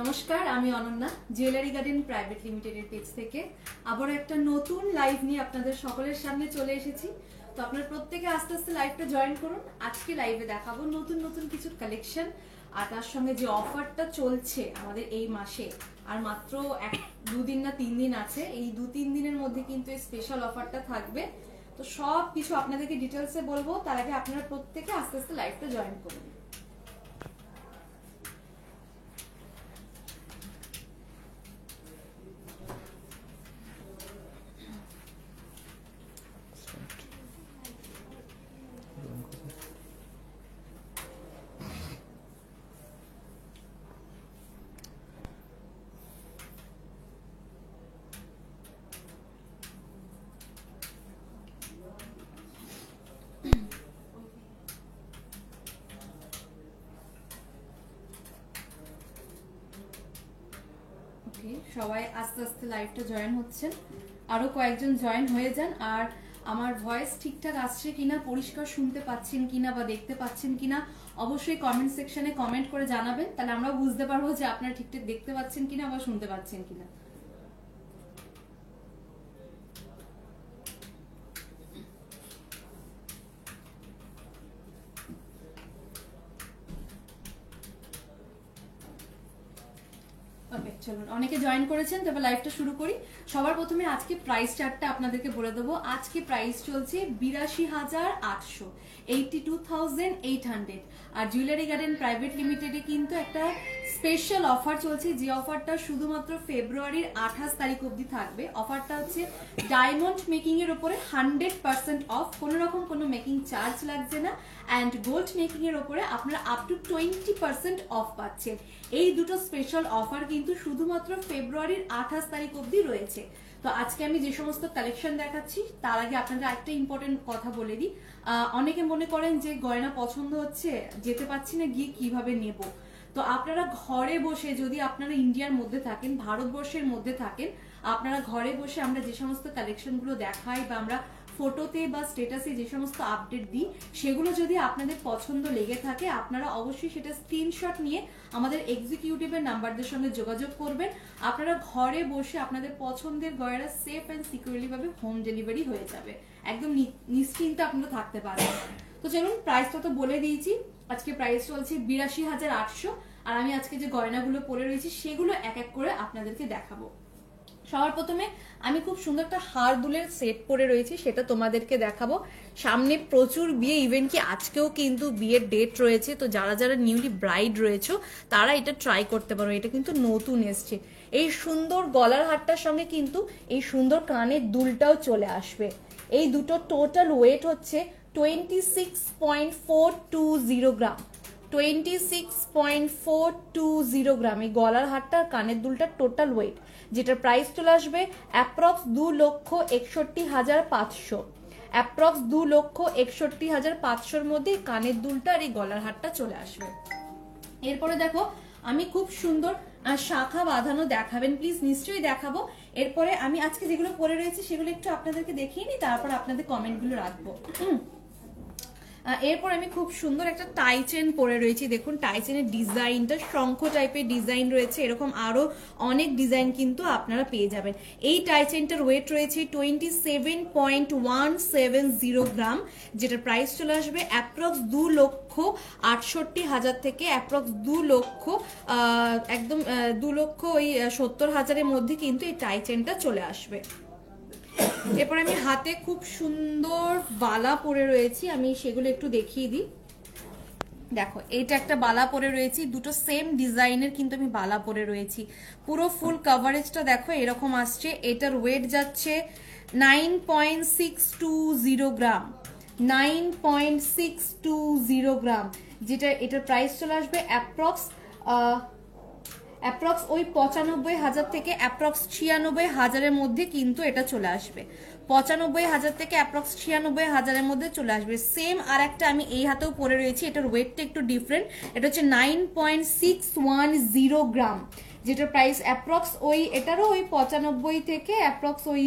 নমস্কার, আমি Ananya jewellery garden private লিমিটেডের পেজ থেকে আবার একটা নতুন লাইভ নিয়ে আপনাদের সকলের সামনে চলে এসেছি। তো আপনারা প্রত্যেকে আস্তে আস্তে লাইভটা জয়েন করুন। আজকে লাইভে দেখাবো নতুন নতুন কিছু কালেকশন, আর তার সঙ্গে যে অফারটা চলছে আমাদের এই মাসে, আর মাত্র দুদিন না 3 দিন আছে। এই 2-3 দিনের মধ্যে কিন্তু এই স্পেশাল অফারটা থাকবে। তো সব কিছু আপনাদেরকে ডিটেলসে বলবো, তার আগে আপনারা প্রত্যেকে আস্তে আস্তে লাইভটা জয়েন করুন। সবাই আস্তে আস্তে লাইভটা জয়েন হচ্ছেন, আরো কয়েকজন জয়েন হয়ে যান। আর আমার ভয়েস ঠিকঠাক আসছে কিনা, পরিষ্কার শুনতে পাচ্ছেন কিনা বা দেখতে পাচ্ছেন কিনা অবশ্যই কমেন্ট সেকশনে কমেন্ট করে জানাবেন, তাহলে আমরা বুঝতে পারবো যে আপনারা ঠিকঠাক দেখতে পাচ্ছেন কিনা বা শুনতে পাচ্ছেন কিনা। চলুন, অনেকে জয়েন করেছেন, তবে লাইভটা শুরু করি। সবার প্রথমে আজকে প্রাইস চার্টটা আপনাদেরকে বলে দেবো। আজকে প্রাইস চলছে 82,800, 82,800। আর জুয়েলারি গার্ডেন প্রাইভেট লিমিটেডে কিন্তু একটা স্পেশাল অফার চলছে, যে অফারটা শুধুমাত্র ফেব্রুয়ারির 28 তারিখ অবধি থাকবে। অফারটা হচ্ছে ডায়মন্ড মেকিং এর উপরে 100% অফ, কোনো রকম কোনো মেকিং চার্জ লাগছে না। অ্যান্ড গোল্ড মেকিং এর উপরে আপনারা আপ টু 20% অফ পাচ্ছেন। এই দুটো স্পেশাল অফার কিন্তু শুধুমাত্র ফেব্রুয়ারির 28 তারিখ অবধি রয়েছে। তো আজকে আমি যে সমস্ত কালেকশন দেখাচ্ছি, তার আগে আপনাদের একটা ইম্পর্টেন্ট কথা বলে দিই। অনেকে মনে করেন যে গয়না পছন্দ হচ্ছে, যেতে পারছি না, গিয়ে কিভাবে নেব। তো আপনারা ঘরে বসে, যদি আপনারা ইন্ডিয়ার মধ্যে থাকেন, ভারতবর্ষের মধ্যে থাকেন, আপনারা ঘরে বসে আমরা যে সমস্ত কালেকশন গুলো দেখাই বা আমরা ফটোতে বা স্ট্যাটাসে যে সমস্ত আপডেট দিই, সেগুলো যদি আপনাদের পছন্দ লেগে থাকে, আপনারা অবশ্যই সেটা স্ক্রিনশট নিয়ে আমাদের এক্সিকিউটিভের নাম্বারদের সঙ্গে যোগাযোগ করবেন। আপনারা ঘরে বসে আপনাদের পছন্দের গয়না সেফ অ্যান্ড সিকিউরলি ভাবে হোম ডেলিভারি হয়ে যাবে, একদম নিশ্চিন্তে আপনারা থাকতে পারবেন। তো চলুন, প্রাইসটা তো বলে দিয়েছি। আজকে প্রাইস চলছে 82,800, আর আমি আজকে যে গয়নাগুলো পরে রয়েছি সেগুলো এক এক করে আপনাদেরকে দেখাবো। সবার প্রথমে আমি খুব সুন্দর একটা হার দুলের সেট পরে রয়েছি, সেটা তোমাদেরকে দেখাবো। সামনে প্রচুর বিয়ে, ইভেন কি আজকেও কিন্তু বিয়ের ডেট রয়েছে। তো যারা যারা নিউলি ব্রাইড রয়েছে তারা এটা ট্রাই করতে পারো, এটা কিন্তু নতুন এসছে। এই সুন্দর গলার হারটার সঙ্গে কিন্তু এই সুন্দর কানের দুলটাও চলে আসবে। এই দুটো টোটাল ওয়েট হচ্ছে 26.420 গ্রাম, 26.420 গ্রাম। এই গলার হারটা আর কানের দুলটার টোটাল ওয়েট, যেটার প্রাইস চলে আসবে অ্যাপ্রক্স 2,61,500, অ্যাপ্রক্স 2,61,500 মধ্যে কানের দুলটা আর এই গলার হারটা চলে আসবে। এরপরে দেখো, আমি খুব সুন্দর শাখা বাঁধানো দেখাবেন প্লিজ, নিশ্চয়ই দেখাবো। এরপরে আমি আজকে যেগুলো পরে রয়েছে সেগুলো একটু আপনাদেরকে দেখিয়ে নিই, তারপর আপনাদের কমেন্টগুলো রাখবো। এরপর আমি খুব সুন্দর একটা টাই চেন পরে রয়েছি। দেখুন টাই চেনের ডিজাইনটা শঙ্খ টাইপের ডিজাইন রয়েছে, এরকম আরো অনেক ডিজাইন কিন্তু আপনারা পেয়ে যাবেন। এই টাই চেনটার ওয়েট রয়েছে 27.170 গ্রাম, যেটার প্রাইস চলে আসবে অ্যাপ্রক্স 2,68,000 থেকে অ্যাপ্রক্স 2,70,000 মধ্যে কিন্তু এই টাই চেনটা চলে আসবে। এরপর আমি হাতে খুব সুন্দর বালা পরে রয়েছি, আমি সেগুলো একটু দেখিয়ে দিই। দেখো, এইটা একটা বালা পরে রয়েছি, দুটো সেম ডিজাইনের কিন্তু আমি বালা পরে রয়েছি। পুরো ফুল কভারেজটা দেখো এরকম আসছে। এটার ওয়েট যাচ্ছে 9.620 গ্রাম, 9.620 গ্রাম, যেটা এটার প্রাইস চলে আসবে অ্যাপ্রক্স ওই 95,000 থেকে অ্যাপ্রক্স 96,000 মধ্যে কিন্তু এটা চলে আসবে। 95,000 থেকে অ্যাপ্রক্স 96,000 মধ্যে চলে আসবে। সেম আর একটা আমি এই হাতেও পরে রয়েছি, এটার ওয়েটটা একটু ডিফারেন্ট। এটা হচ্ছে 9.610 গ্রাম, যেটার প্রাইস অ্যাপ্রক্স এটারও ওই 95 থেকে অ্যাপ্রক্স ওই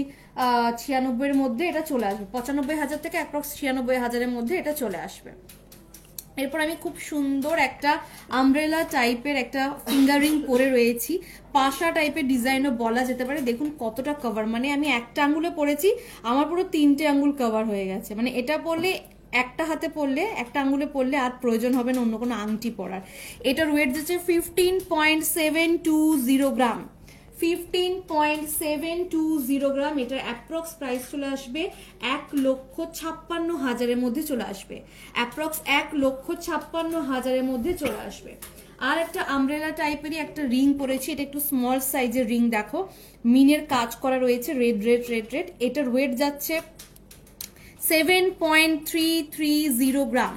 96 মধ্যে এটা চলে আসবে। 95,000 থেকে অ্যাপ্রক্স 96,000 মধ্যে এটা চলে আসবে। এরপর আমি খুব সুন্দর একটা আমব্রেলা টাইপের একটা ফিঙ্গারিং পরে রয়েছি, পাশা টাইপের ডিজাইনও বলা যেতে পারে। দেখুন কতটা কভার, মানে আমি একটা আঙ্গুলে পরেছি, আমার পুরো 3টে আঙ্গুল কভার হয়ে গেছে। মানে এটা পরলে, একটা হাতে পরলে, একটা আঙ্গুলে পরলে আর প্রয়োজন হবে না অন্য কোনো আংটি পরার। এটার ওয়েট যাচ্ছে 15.720 গ্রাম, 15.720 গ্রাম। এটার অ্যাপ্রক্স প্রাইস চলে আসবে 1,56,000-এর মধ্যে চলে আসবে, অ্যাপ্রক্স 1,56,000-এর মধ্যে চলে আসবে। আর একটা আমব্রেলা টাইপেরই একটা রিং পরেছি, এটা একটু স্মল সাইজের রিং, দেখো মিনের কাজ করা রয়েছে, রেড রেড রেড রেড। এটার ওয়েট যাচ্ছে 7.330 গ্রাম,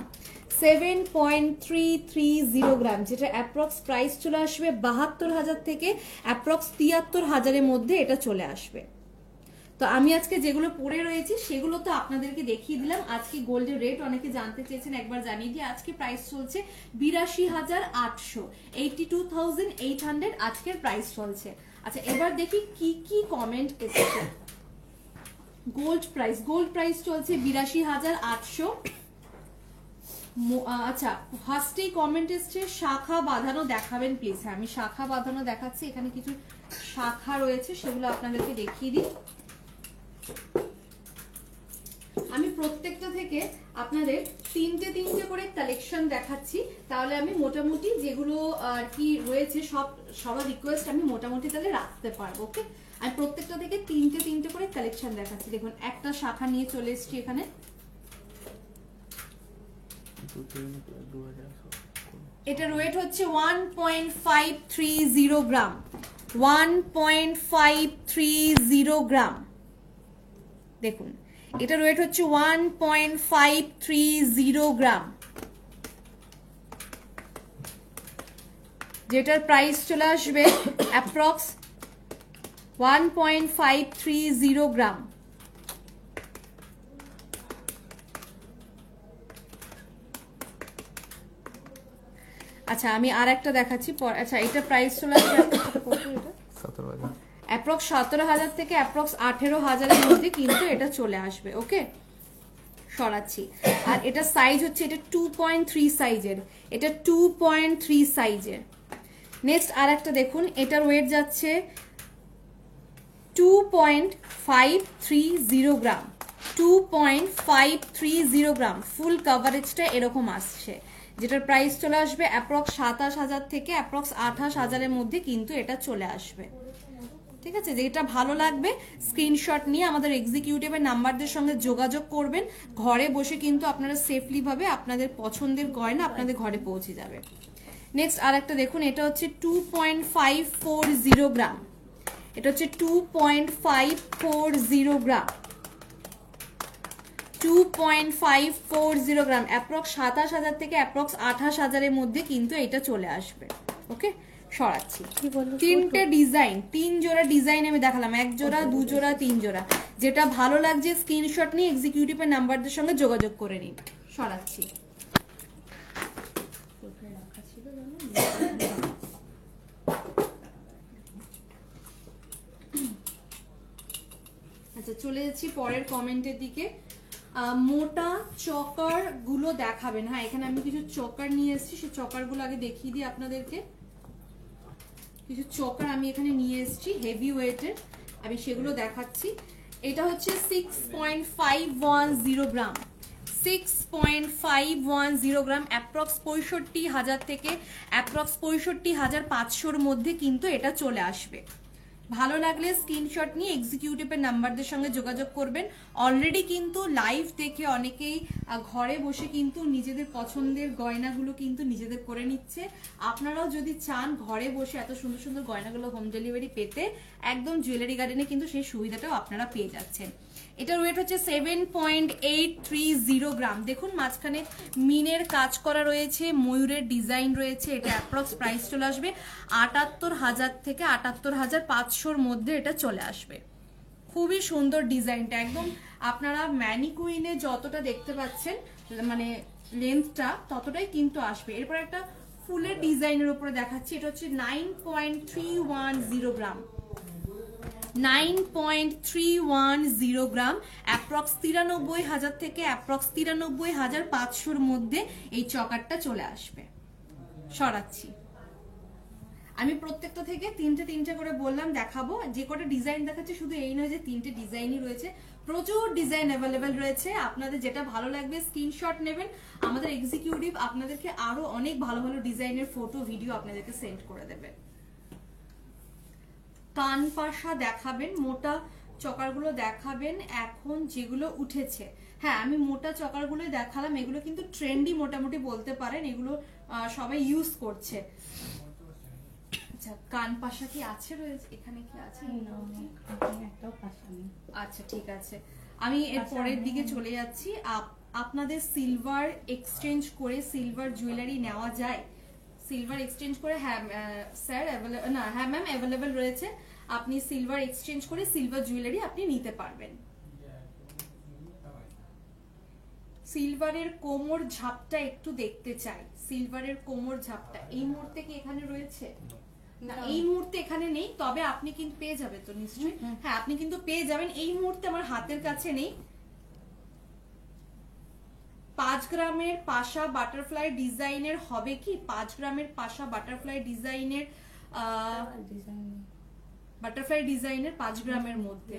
7.330 গ্রাম, যেটা অ্যাপ্রক্স প্রাইস চলে আসবে 72,000 থেকে অ্যাপ্রক্স 73,000-এর মধ্যে এটা চলে আসবে। তো আমি আজকে যেগুলো পরে রয়েছি সেগুলো তো আপনাদেরকে দেখিয়ে দিলাম। আজকে গোল্ডের রেট অনেকে জানতে চেয়েছেন, একবার জানিয়ে দিই। আজকে প্রাইস চলছে 82,800, 82,800 আজকের প্রাইস চলছে। আচ্ছা এবার দেখি কি কি কমেন্ট এসেছে। গোল্ড প্রাইস চলছে 82,800। আচ্ছা ফার্স্টেই কমেন্ট এসছে শাখা বাঁধানো দেখাবেন প্লিজ। হ্যাঁ আমি শাখা বাঁধানো দেখাচ্ছি, এখানে কিছু শাখা রয়েছে সেগুলো আপনাদেরকে দেখিয়ে দিই। আমি প্রত্যেকটা থেকে আপনাদের 3টে করে কালেকশন দেখাচ্ছি, তাহলে আমি মোটামুটি যেগুলো আর কি রয়েছে সবার রিকোয়েস্ট আমি মোটামুটি তাহলে রাখতে পারবো। ওকে, আমি প্রত্যেকটা থেকে 3টে করে কালেকশন দেখাচ্ছি। দেখুন একটা শাখা নিয়ে চলে এসেছি এখানে, এটার ওয়েট হচ্ছে 1.530 গ্রাম, 1.530 গ্রাম। দেখুন এটার ওয়েট হচ্ছে 1.530 গ্রাম, যেটার প্রাইস চলে আসবে অ্যাপ্রক্স 1.530 গ্রাম। আচ্ছা আমি আর একটা দেখাচ্ছি। আচ্ছা এটা প্রাইস চলে আসবে অ্যাপ্রক্স 17,000 থেকে অ্যাপ্রক্স 18,000-এর মধ্যে কিন্তু এটা চলে আসবে। ওকে সরাচ্ছি। আর এটা সাইজ হচ্ছে, এটা 2.3 সাইজের, এটা 2.3 সাইজের। নেক্সট আর একটা দেখুন, এটার ওয়েট যাচ্ছে 2.530 গ্রাম, 2.530 গ্রাম। ফুল কভারেজটা এরকম আসছে, যেটার প্রাইস চলে আসবে অ্যাপ্রক্স 27,000 থেকে অ্যাপ্রক্স 28,000-এর মধ্যে কিন্তু এটা চলে আসবে। ঠিক আছে, যেটা ভালো লাগবে স্ক্রিনশট নিয়ে আমাদের এক্সিকিউটিভের নাম্বারদের সঙ্গে যোগাযোগ করবেন। ঘরে বসে কিন্তু আপনারা সেফলি ভাবে আপনাদের পছন্দের গয়না আপনাদের ঘরে পৌঁছে যাবে। নেক্সট আর একটা দেখুন, এটা হচ্ছে 2.540 গ্রাম, এটা হচ্ছে 2.540 গ্রাম, 2.540 গ্রাম। অ্যাপ্রক্স 27,000 থেকে অ্যাপ্রক্স 28,000-এর মধ্যে কিন্তু এটা চলে আসবে। ওকে সরাচ্ছি। 3টে ডিজাইন, 3 জোড়া ডিজাইন আমি দেখালাম, 1 জোড়া 2 জোড়া 3 জোড়া। যেটা ভালো লাগছে স্ক্রিনশট নিয়ে এক্সিকিউটিভের নাম্বারদের সঙ্গে যোগাযোগ করে নিন। সরাচ্ছি। আচ্ছা চলে যাচ্ছি পরের কমেন্টের দিকে। মোটা চকার গুলো দেখাবেন। হ্যাঁ এখানে আমি কিছু চকার নিয়ে এসেছি, সেই চকার গুলো আগে দেখিয়ে দিই আপনাদেরকে। কিছু চকার আমি এখানে নিয়ে এসেছি হেভি ওয়েটের, আমি সেগুলো দেখাচ্ছি। এটা হচ্ছে 6.510 গ্রাম, 6.510 গ্রাম। অ্যাপ্রক্স 65,000 থেকে অ্যাপ্রক্স 65,500-র মধ্যে কিন্তু এটা চলে আসবে। ভালো লাগলে স্ক্রিনশট নিয়ে এক্সিকিউটিভের নাম্বারদের সঙ্গে যোগাযোগ করবেন। অলরেডি কিন্তু লাইভ দেখে অনেকেই ঘরে বসে কিন্তু নিজেদের পছন্দের গয়নাগুলো কিন্তু নিজেদের করে নিচ্ছে। আপনারাও যদি চান ঘরে বসে এত সুন্দর সুন্দর গয়নাগুলো হোম ডেলিভারি পেতে, একদম জুয়েলারি গার্ডেনে কিন্তু সেই সুবিধাটাও আপনারা পেয়ে যাচ্ছেন। এটার ওয়েট হচ্ছে 7.830 গ্রাম। দেখুন মাঝখানে মিনের কাজ করা রয়েছে, ময়ূরের ডিজাইন রয়েছে। এটা অ্যাপ্রক্স প্রাইস চলে আসবে 78,000 থেকে 78,500-র মধ্যে এটা চলে আসবে। খুবই সুন্দর ডিজাইনটা, একদম আপনারা ম্যানিকুইনে যতটা দেখতে পাচ্ছেন মানে লেন্থটা ততটাই কিন্তু আসবে। এরপর একটা ফুলের ডিজাইনের উপরে দেখাচ্ছি, এটা হচ্ছে 9.310 গ্রাম, 9.310 গ্রাম, অ্যাপ্রক্স 93,000 থেকে অ্যাপ্রক্স 93,500 মধ্যে এই চকারটা চলে আসবে। সরাচ্ছি, আমি প্রত্যেকটা থেকে তিনটে করে বললাম দেখাবো। যে কটা ডিজাইন দেখাচ্ছে শুধু এই নয় যে তিনটে ডিজাইনই রয়েছে, প্রচুর ডিজাইন অ্যাভেলেবেল রয়েছে। আপনাদের যেটা ভালো লাগবে স্ক্রিনশট নেবেন, আমাদের এক্সিকিউটিভ আপনাদেরকে আরো অনেক ভালো ভালো ডিজাইনের ফটো ভিডিও আপনাদেরকে সেন্ড করে দেবে। কান পাশা দেখাবেন, মোটা চকারগুলো দেখাবেন এখন যেগুলো উঠেছে। হ্যাঁ, আমি মোটা চকারগুলো দেখালাম, এগুলো কিন্তু ট্রেন্ডি মোটামুটি বলতে পারেন, এগুলো সবাই ইউজ করছে। আচ্ছা, কান পাশা কি আছে রয়েছে এখানে? কি আছে? আচ্ছা ঠিক আছে, আমি এর পরের দিকে চলে যাচ্ছি। আপনাদের সিলভার এক্সচেঞ্জ করে সিলভার জুয়েলারি নেওয়া যায়? সিলভার এক্সচেঞ্জ করে, হ্যাঁ স্যার অ্যাভেলেবল, না হ্যাঁ ম্যাম অ্যাভেলেবল রয়েছে। আপনি সিলভার এক্সচেঞ্জ করে সিলভার জুয়েলারি আপনি নিতে পারবেন। সিলভারের কোমর ঝাপটা একটু দেখতে চাই। সিলভারের কোমর ঝাপটা এই মুহূর্তে কি এখানে রয়েছে? না, এই মুহূর্তে এখানে নেই, তবে আপনি কিন্তু পেয়ে যাবেন তো নিশ্চয়ই। হ্যাঁ, আপনি কিন্তু পেয়ে যাবেন। এই মুহূর্তে আমার হাতের কাছে নেই। 5 গ্রামের পাশা বাটারফ্লাই ডিজাইনের হবে কি? 5 গ্রামের পাশা বাটারফ্লাই ডিজাইনের 5 গ্রামের মধ্যে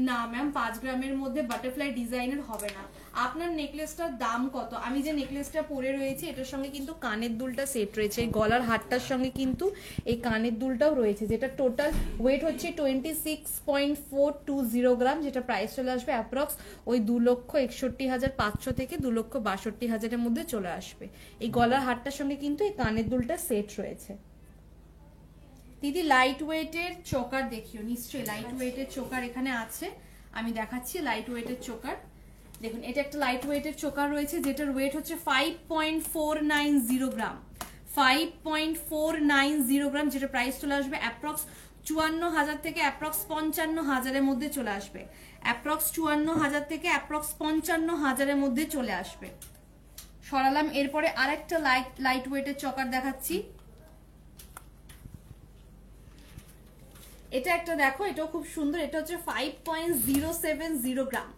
না ম্যাম, 5 গ্রামের মধ্যে বাটারফ্লাই ডিজাইনের হবে না। আপনার নেকলেসটার দাম কত? আমি যে নেকলেসটা পরে রয়েছে এটার সঙ্গে কিন্তু কানের দুলটা সেট রয়েছে, এই গলার হারটার সঙ্গে কিন্তু এই কানের দুলটাও রয়েছে, যেটা টোটাল ওয়েট হচ্ছে 26.420 গ্রাম, যেটা প্রাইস চলে আসবে অ্যাপ্রক্স ওই 2,61,500 থেকে 2,62,000-এর মধ্যে চলে আসবে। এই গলার হারটার সঙ্গে কিন্তু এই কানের দুলটা সেট রয়েছে। দিদি লাইট ওয়েটের চোকার দেখিও, নিশ্চয়ই লাইট ওয়েটের চোকার এখানে আছে, আমি দেখাচ্ছি লাইট ওয়েটের চোকার। দেখুন, এটা একটা লাইট ওয়েটের চোকার রয়েছে, যেটার ওয়েট হচ্ছে 5.490 গ্রাম, 5.490 গ্রাম, যেটা প্রাইস চলে আসবে অ্যাপ্রক্স 54,000 থেকে অ্যাপ্রক্স 55,000-এর মধ্যে চলে আসবে। অ্যাপ্রক্স 54,000 থেকে অ্যাপ্রক্স 55,000-এর মধ্যে চলে আসবে। সরালাম। এরপরে আরেকটা লাইট ওয়েটের চোকার দেখাচ্ছি। এটা একটা দেখো, এটাও খুব সুন্দর, এটা হচ্ছে 5.070 গ্রাম,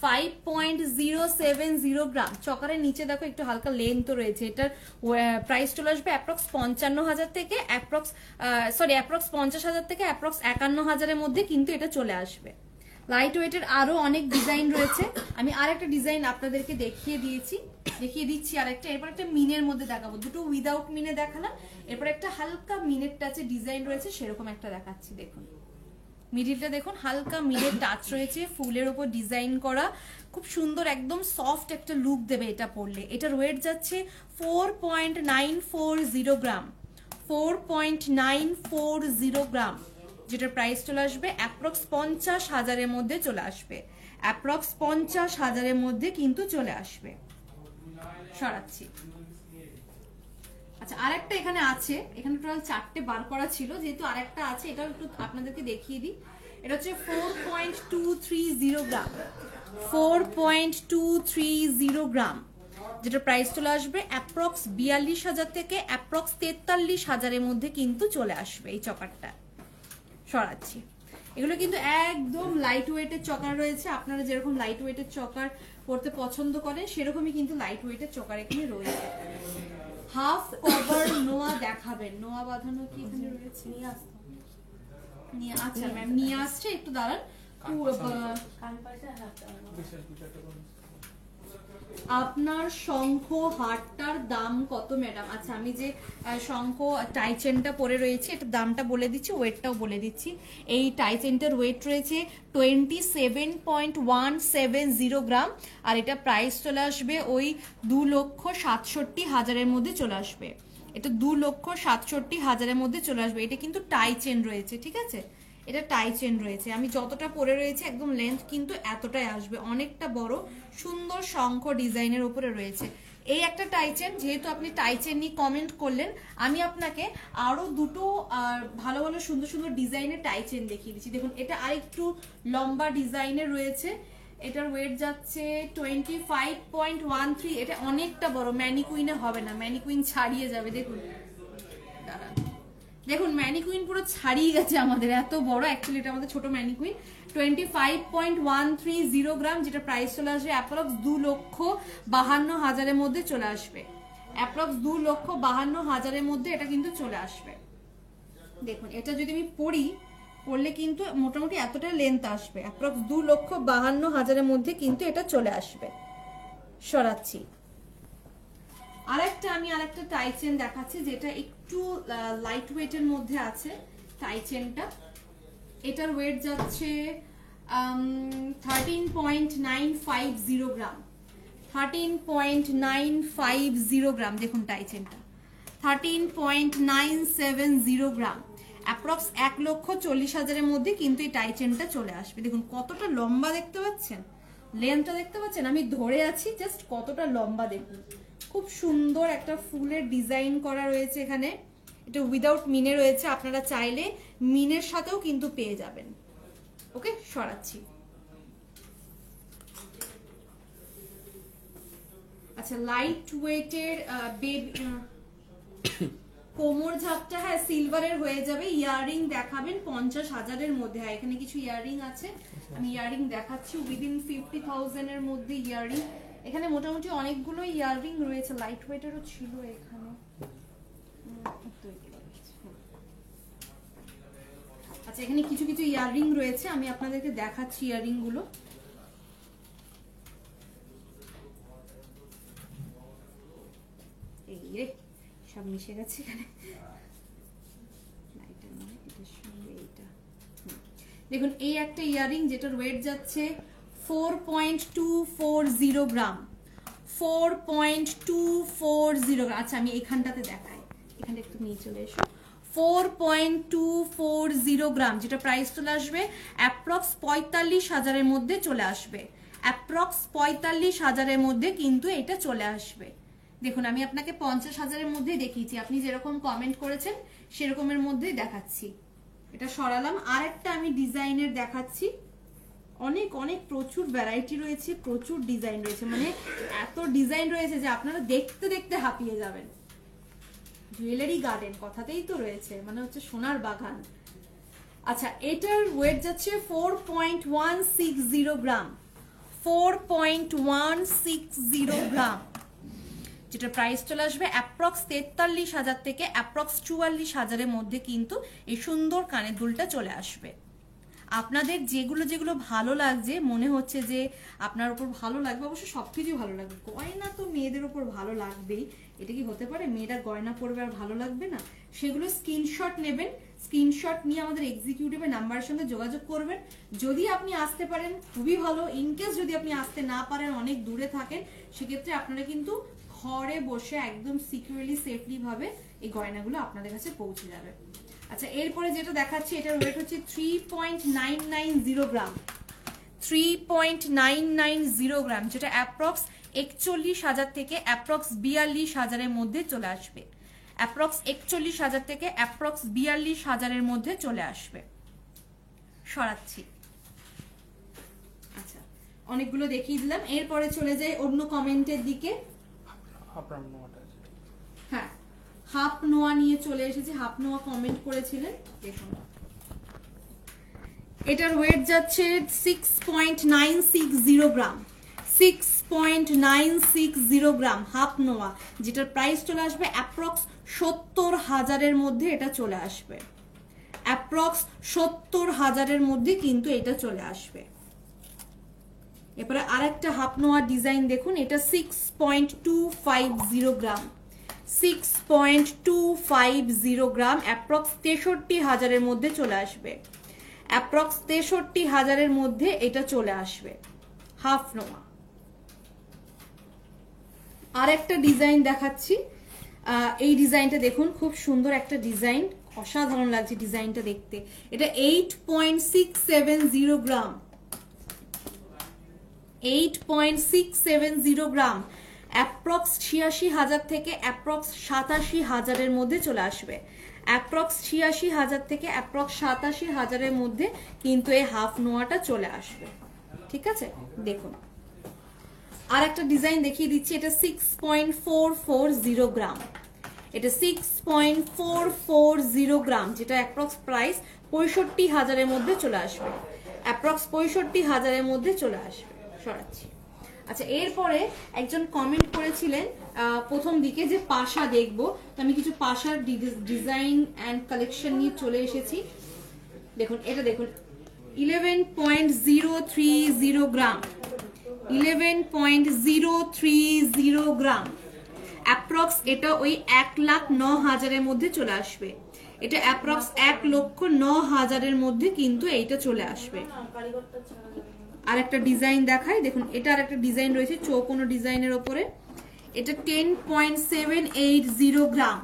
5.070 গ্রাম। চকারের নিচে দেখো একটু হালকা লেন্থ রয়েছে। এটার প্রাইস চলে আসবে অ্যাপ্রক্স 55,000 থেকে অ্যাপ্রক্স 50,000 থেকে অ্যাপ্রক্স 51,000-এর মধ্যে কিন্তু এটা চলে আসবে। লাইট ওয়েটের আরো অনেক ডিজাইন রয়েছে, আমি আরেকটা ডিজাইন আপনাদেরকে দেখিয়ে দিচ্ছি আরেকটা। এরপর একটা মিনের মধ্যে দেখাবো, দুটো উইদাউট মিনে দেখালাম, এরপর একটা হালকা মিনের টাচে ডিজাইন রয়েছে, সেরকম একটা দেখাচ্ছি। দেখুন মিডিলটা দেখুন, হালকা মিনের টাচ রয়েছে, ফুলের ওপর ডিজাইন করা, খুব সুন্দর একদম সফট একটা লুক দেবে এটা পরলে। এটার ওয়েট যাচ্ছে 4.940 গ্রাম, 4.940 গ্রাম, যেটার প্রাইস চলে আসবে অ্যাপ্রক্স 50,000-এর মধ্যে চলে আসবে, অ্যাপ্রক্স 50,000-এর মধ্যে কিন্তু চলে আসবে। সরাচ্ছি। আচ্ছা, আরেকটা এখানে আছে, এখানে টোটাল 4টে বার করা ছিল, যেহেতু আরেকটা আছে এটাও একটু আপনাদেরকে দেখিয়ে দিই। এটা হচ্ছে 4.230 গ্রাম, 4.230 গ্রাম, যেটা প্রাইস চলে আসবে অ্যাপ্রক্স 42,000 থেকে অ্যাপ্রক্স 43,000-এর মধ্যে কিন্তু চলে আসবে এই চকারটা। সরাচ্ছি। এগুলো কিন্তু একদম লাইট ওয়েটের চকার রয়েছে, আপনারা যেরকম লাইট ওয়েটের চকার পড়তে পছন্দ করেন সেরকমই কিন্তু লাইট ওয়েটের চকার এখানে রয়েছে। হাফ কভার নোয়া দেখাবেন, নোয়া বাঁধানো কি এখানে রয়েছে? আচ্ছা ম্যাম নিয়ে আসছে, একটু দাঁড়ান। আপনার শঙ্খ হারটার দাম কত ম্যাডাম? আচ্ছা, আমি যে শঙ্খ টাইচেনটা পরে রয়েছে এটার দামটা বলে দিচ্ছি, ওয়েটটাও বলে দিচ্ছি। এই টাইচেনটার ওয়েট রয়েছে 27.170 গ্রাম, আর এটা প্রাইস চলে আসবে ওই 2,67,000-এর মধ্যে চলে আসবে। এটা 2,67,000-এর মধ্যে চলে আসবে। এটা কিন্তু টাইচেন রয়েছে, ঠিক আছে, এটা টাই চেন রয়েছে। আমি যতটা পরে রয়েছে একদম লেন্থ কিন্তু এতটাই আসবে, অনেকটা বড়, সুন্দর শঙ্খ ডিজাইনের উপরে রয়েছে। এই একটা টাই চেন, যেহেতু আপনি টাই চেন নিয়ে কমেন্ট করলেন, আমি আপনাকে আরো দুটো ভালো ভালো সুন্দর সুন্দর ডিজাইনের টাই চেন দেখিয়ে দিচ্ছি। দেখুন, এটা আরেকটু লম্বা ডিজাইনের রয়েছে, এটার ওয়েট যাচ্ছে 25.13। এটা অনেকটা বড়, ম্যানিকুইনে হবে না, ম্যানিকুইন ছাড়িয়ে যাবে। দেখুন, দেখুন ম্যানিকুইন পুরো ছাড়িয়ে গেছে আমাদের, এত বড়। অ্যাকচুয়ালি এটা আমাদের ছোট ম্যানিকুইন। 25.130 গ্রাম, যেটা প্রাইস চলে আসবে অ্যাপ্রক্স 2,52,000-এর মধ্যে চলে আসবে। অ্যাপ্রক্স 2,52,000-এর মধ্যে এটা কিন্তু চলে আসবে। দেখুন এটা যদি আমি পড়লে কিন্তু মোটামুটি এতটা লেন্থ আসবে, অ্যাপ্রক্স 2,52,000-এর মধ্যে কিন্তু এটা চলে আসবে। সরাচ্ছি। আমি আরেকটা টাই চেন দেখাচ্ছি, যেটা একটু লাইট ওয়েটের মধ্যে আছে। টাই চেনটা, এটার ওয়েট যাচ্ছে 13.950 গ্রাম। 13.950 গ্রাম। দেখুন টাই চেনটা 13.970 গ্রাম, অ্যাপ্রক্স 1,40,000-এর মধ্যে কিন্তু এই টাই চেনটা চলে আসবে। দেখুন কতটা লম্বা, দেখতে পাচ্ছেন লেন্থটা, দেখতে পাচ্ছেন আমি ধরে আছি, জাস্ট কতটা লম্বা দেখুন। খুব সুন্দর একটা ফুলের ডিজাইন করা রয়েছে এখানে। এটা উইদাউট মিনে রয়েছে, আপনারা চাইলে মিনের সাথেও কিন্তু পেয়ে যাবেন। ওকে, সরাচ্ছি। আচ্ছা, লাইট ওয়েটের কোমর ঝাপটা, হ্যাঁ সিলভারের হয়ে যাবে। ইয়াররিং দেখাবেন 50,000-এর মধ্যে। হ্যাঁ এখানে কিছু ইয়াররিং আছে, আমি ইয়াররিং দেখাচ্ছি। উইদিন 50,000-এর মধ্যে ইয়াররিং। এখানে মোটামুটি অনেকগুলো ইয়াররিং রয়েছে, লাইট ওয়েটেরও ছিল এখানে। আচ্ছা, এখানে কিছু কিছু ইয়াররিং রয়েছে, আমি আপনাদেরকে দেখাচ্ছি ইয়াররিং গুলো। এই রে, সব মিশে গেছে এখানে। দেখুন এই একটা ইয়াররিং, যেটার ওয়েট যাচ্ছে 4.240 গ্রাম। 4.240 গ্রাম। আচ্ছা আমি এখানটাতে দেখাই, এখানে একটু নিয়ে চলে এসো। 4.240 গ্রাম, যেটা প্রাইস চলে আসবে অ্যাপ্রক্স 45,000-এর মধ্যে চলে আসবে। অ্যাপ্রক্স 45,000-এর মধ্যে কিন্তু এটা চলে আসবে। দেখুন আমি আপনাকে 50,000-এর মধ্যে দেখিয়েছি, আপনি যেরকম কমেন্ট করেছেন সেরকমের মধ্যেই দেখাচ্ছি। এটা সরালাম। আর একটা আমি ডিজাইনের দেখাচ্ছি। অনেক অনেক প্রচুর ভ্যারাইটি রয়েছে, প্রচুর ডিজাইন রয়েছে, মানে এত ডিজাইন রয়েছে যে আপনারা দেখতে দেখতে হাঁপিয়ে যাবেন। জুয়েলারি গার্ডেন কথাতেই তো রয়েছে, মানে হচ্ছে সোনার বাগান। আচ্ছা, এটার ওয়েট যাচ্ছে 4.160 গ্রাম। 4.160 গ্রাম, যেটা প্রাইস চলে আসবে অ্যাপ্রক্স 43,000 থেকে অ্যাপ্রক্স 44,000-এর মধ্যে কিন্তু এই সুন্দর কানের দুলটা চলে আসবে। আপনাদের যেগুলো যেগুলো ভালো লাগছে, মনে হচ্ছে যে আপনার উপর ভালো লাগবে, অবশ্য সবকিছু ভালো লাগবে। গয়না তো মেয়েদের উপর ভালো লাগবেই, এটা কি হতে পারে মেয়েরা গয়না পরবে আর ভালো লাগবে না? সেগুলো স্ক্রিনশট নেবেন, স্ক্রিনশট নিয়ে আমাদের এক্সিকিউটিভের নাম্বারের সঙ্গে যোগাযোগ করবেন। যদি আপনি আসতে পারেন খুবই ভালো, ইনকেস যদি আপনি আসতে না পারেন, অনেক দূরে থাকেন, সেক্ষেত্রে আপনারা কিন্তু ঘরে বসে একদম সিকিউরলি সেফলি ভাবে এই গয়নাগুলো আপনাদের কাছে পৌঁছে যাবে। আচ্ছা, এরপরে যেটা দেখাচ্ছি, এটার ওয়েট হচ্ছে 3.990 গ্রাম। 3.990 গ্রাম, যেটা অ্যাপ্রক্স 41,000 থেকে অ্যাপ্রক্স 42,000-এর মধ্যে চলে আসবে। অ্যাপ্রক্স 41,000 থেকে অ্যাপ্রক্স 42,000-এর মধ্যে চলে আসবে। সরাচ্ছি। আচ্ছা, অনেকগুলো দেখিয়ে দিলাম। এরপরে চলে যাই অন্য কমেন্টের দিকে। হ্যাঁ, হাফ নোয়া নিয়ে চলে এসেছে। হাফ নোয়া কমেন্ট করেছিলেন, দেখুন এটার ওয়েট যাচ্ছে 6.960 গ্রাম। 6.960 গ্রাম হাফ নোয়া, যেটার প্রাইস চলে আসবে অ্যাপ্রক্স 70,000-এর মধ্যে এটা চলে আসবে। অ্যাপ্রক্স 70,000-এর মধ্যে কিন্তু এটা চলে আসবে। এরপরে আরেকটা হাফ নোয়া ডিজাইন দেখুন, এটা 6.250 গ্রাম। 6.250 গ্রাম, অ্যাপ্রক্স 63,000-এর মধ্যে চলে আসবে। অ্যাপ্রক্স 63,000-এর মধ্যে এটা চলে আসবে হাফ নোয়া। আর একটা ডিজাইন দেখাচ্ছি। এই ডিজাইনটা দেখুন, খুব সুন্দর একটা ডিজাইন, অসাধারণ লাগছে ডিজাইনটা দেখতে। এটা 8.670 গ্রাম। 8.670 গ্রাম, অ্যাপ্রক্স 86,000 থেকে অ্যাপ্রক্স 87,000-এর মধ্যে চলে আসবে। অ্যাপ্রক্স 86,000 থেকে অ্যাপ্রক্স 87,000-এর মধ্যে কিন্তু এই হাফ নোয়াটা চলে আসবে। ঠিক আছে, দেখুন আর একটা ডিজাইন দেখিয়ে দিচ্ছি। এটা 6.440 গ্রাম। এটা 6.440 গ্রাম, যেটা অ্যাপ্রক্স প্রাইস 65,000-এর মধ্যে চলে আসবে, অ্যাপ্রক্স 65,000-এর মধ্যে চলে আসবে। সরাচ্ছি। আচ্ছা, এরপরে একজন কমেন্ট করেছিলেন প্রথম দিকে যে পাশা দেখবো, তো আমি কিছু পাশার ডিজাইন অ্যান্ড কালেকশন নিয়ে চলে এসেছি। দেখুন, এটা দেখুন 11.030 গ্রাম, 11.030 গ্রাম অ্যাপ্রক্স। এটা ওই 1,09,000-এর মধ্যে চলে আসবে। এটা অ্যাপ্রক্স 1,09,000-এর মধ্যে কিন্তু এইটা চলে আসবে। আর একটা ডিজাইন দেখাই, দেখুন এটা আর একটা ডিজাইন রয়েছে চৌকোনো ডিজাইনের ওপরে। এটা 10.780 গ্রাম,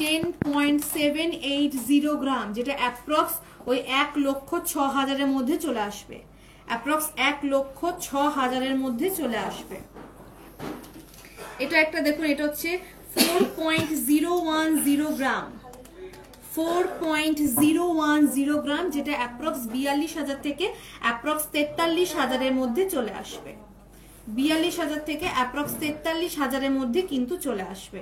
10.780 গ্রাম, যেটা অ্যাপ্রক্স ওই 1,06,000-এর মধ্যে চলে আসবে, অ্যাপ্রক্স 1,06,000-এর মধ্যে চলে আসবে। এটা একটা দেখুন, এটা হচ্ছে 4.010 গ্রাম, 4.010 গ্রাম, যেটা অ্যাপ্রক্স 42,000 থেকে অ্যাপ্রক্স 43,000-এর মধ্যে চলে আসবে, 42,000 থেকে অ্যাপ্রক্স 43,000-এর মধ্যে কিন্তু চলে আসবে।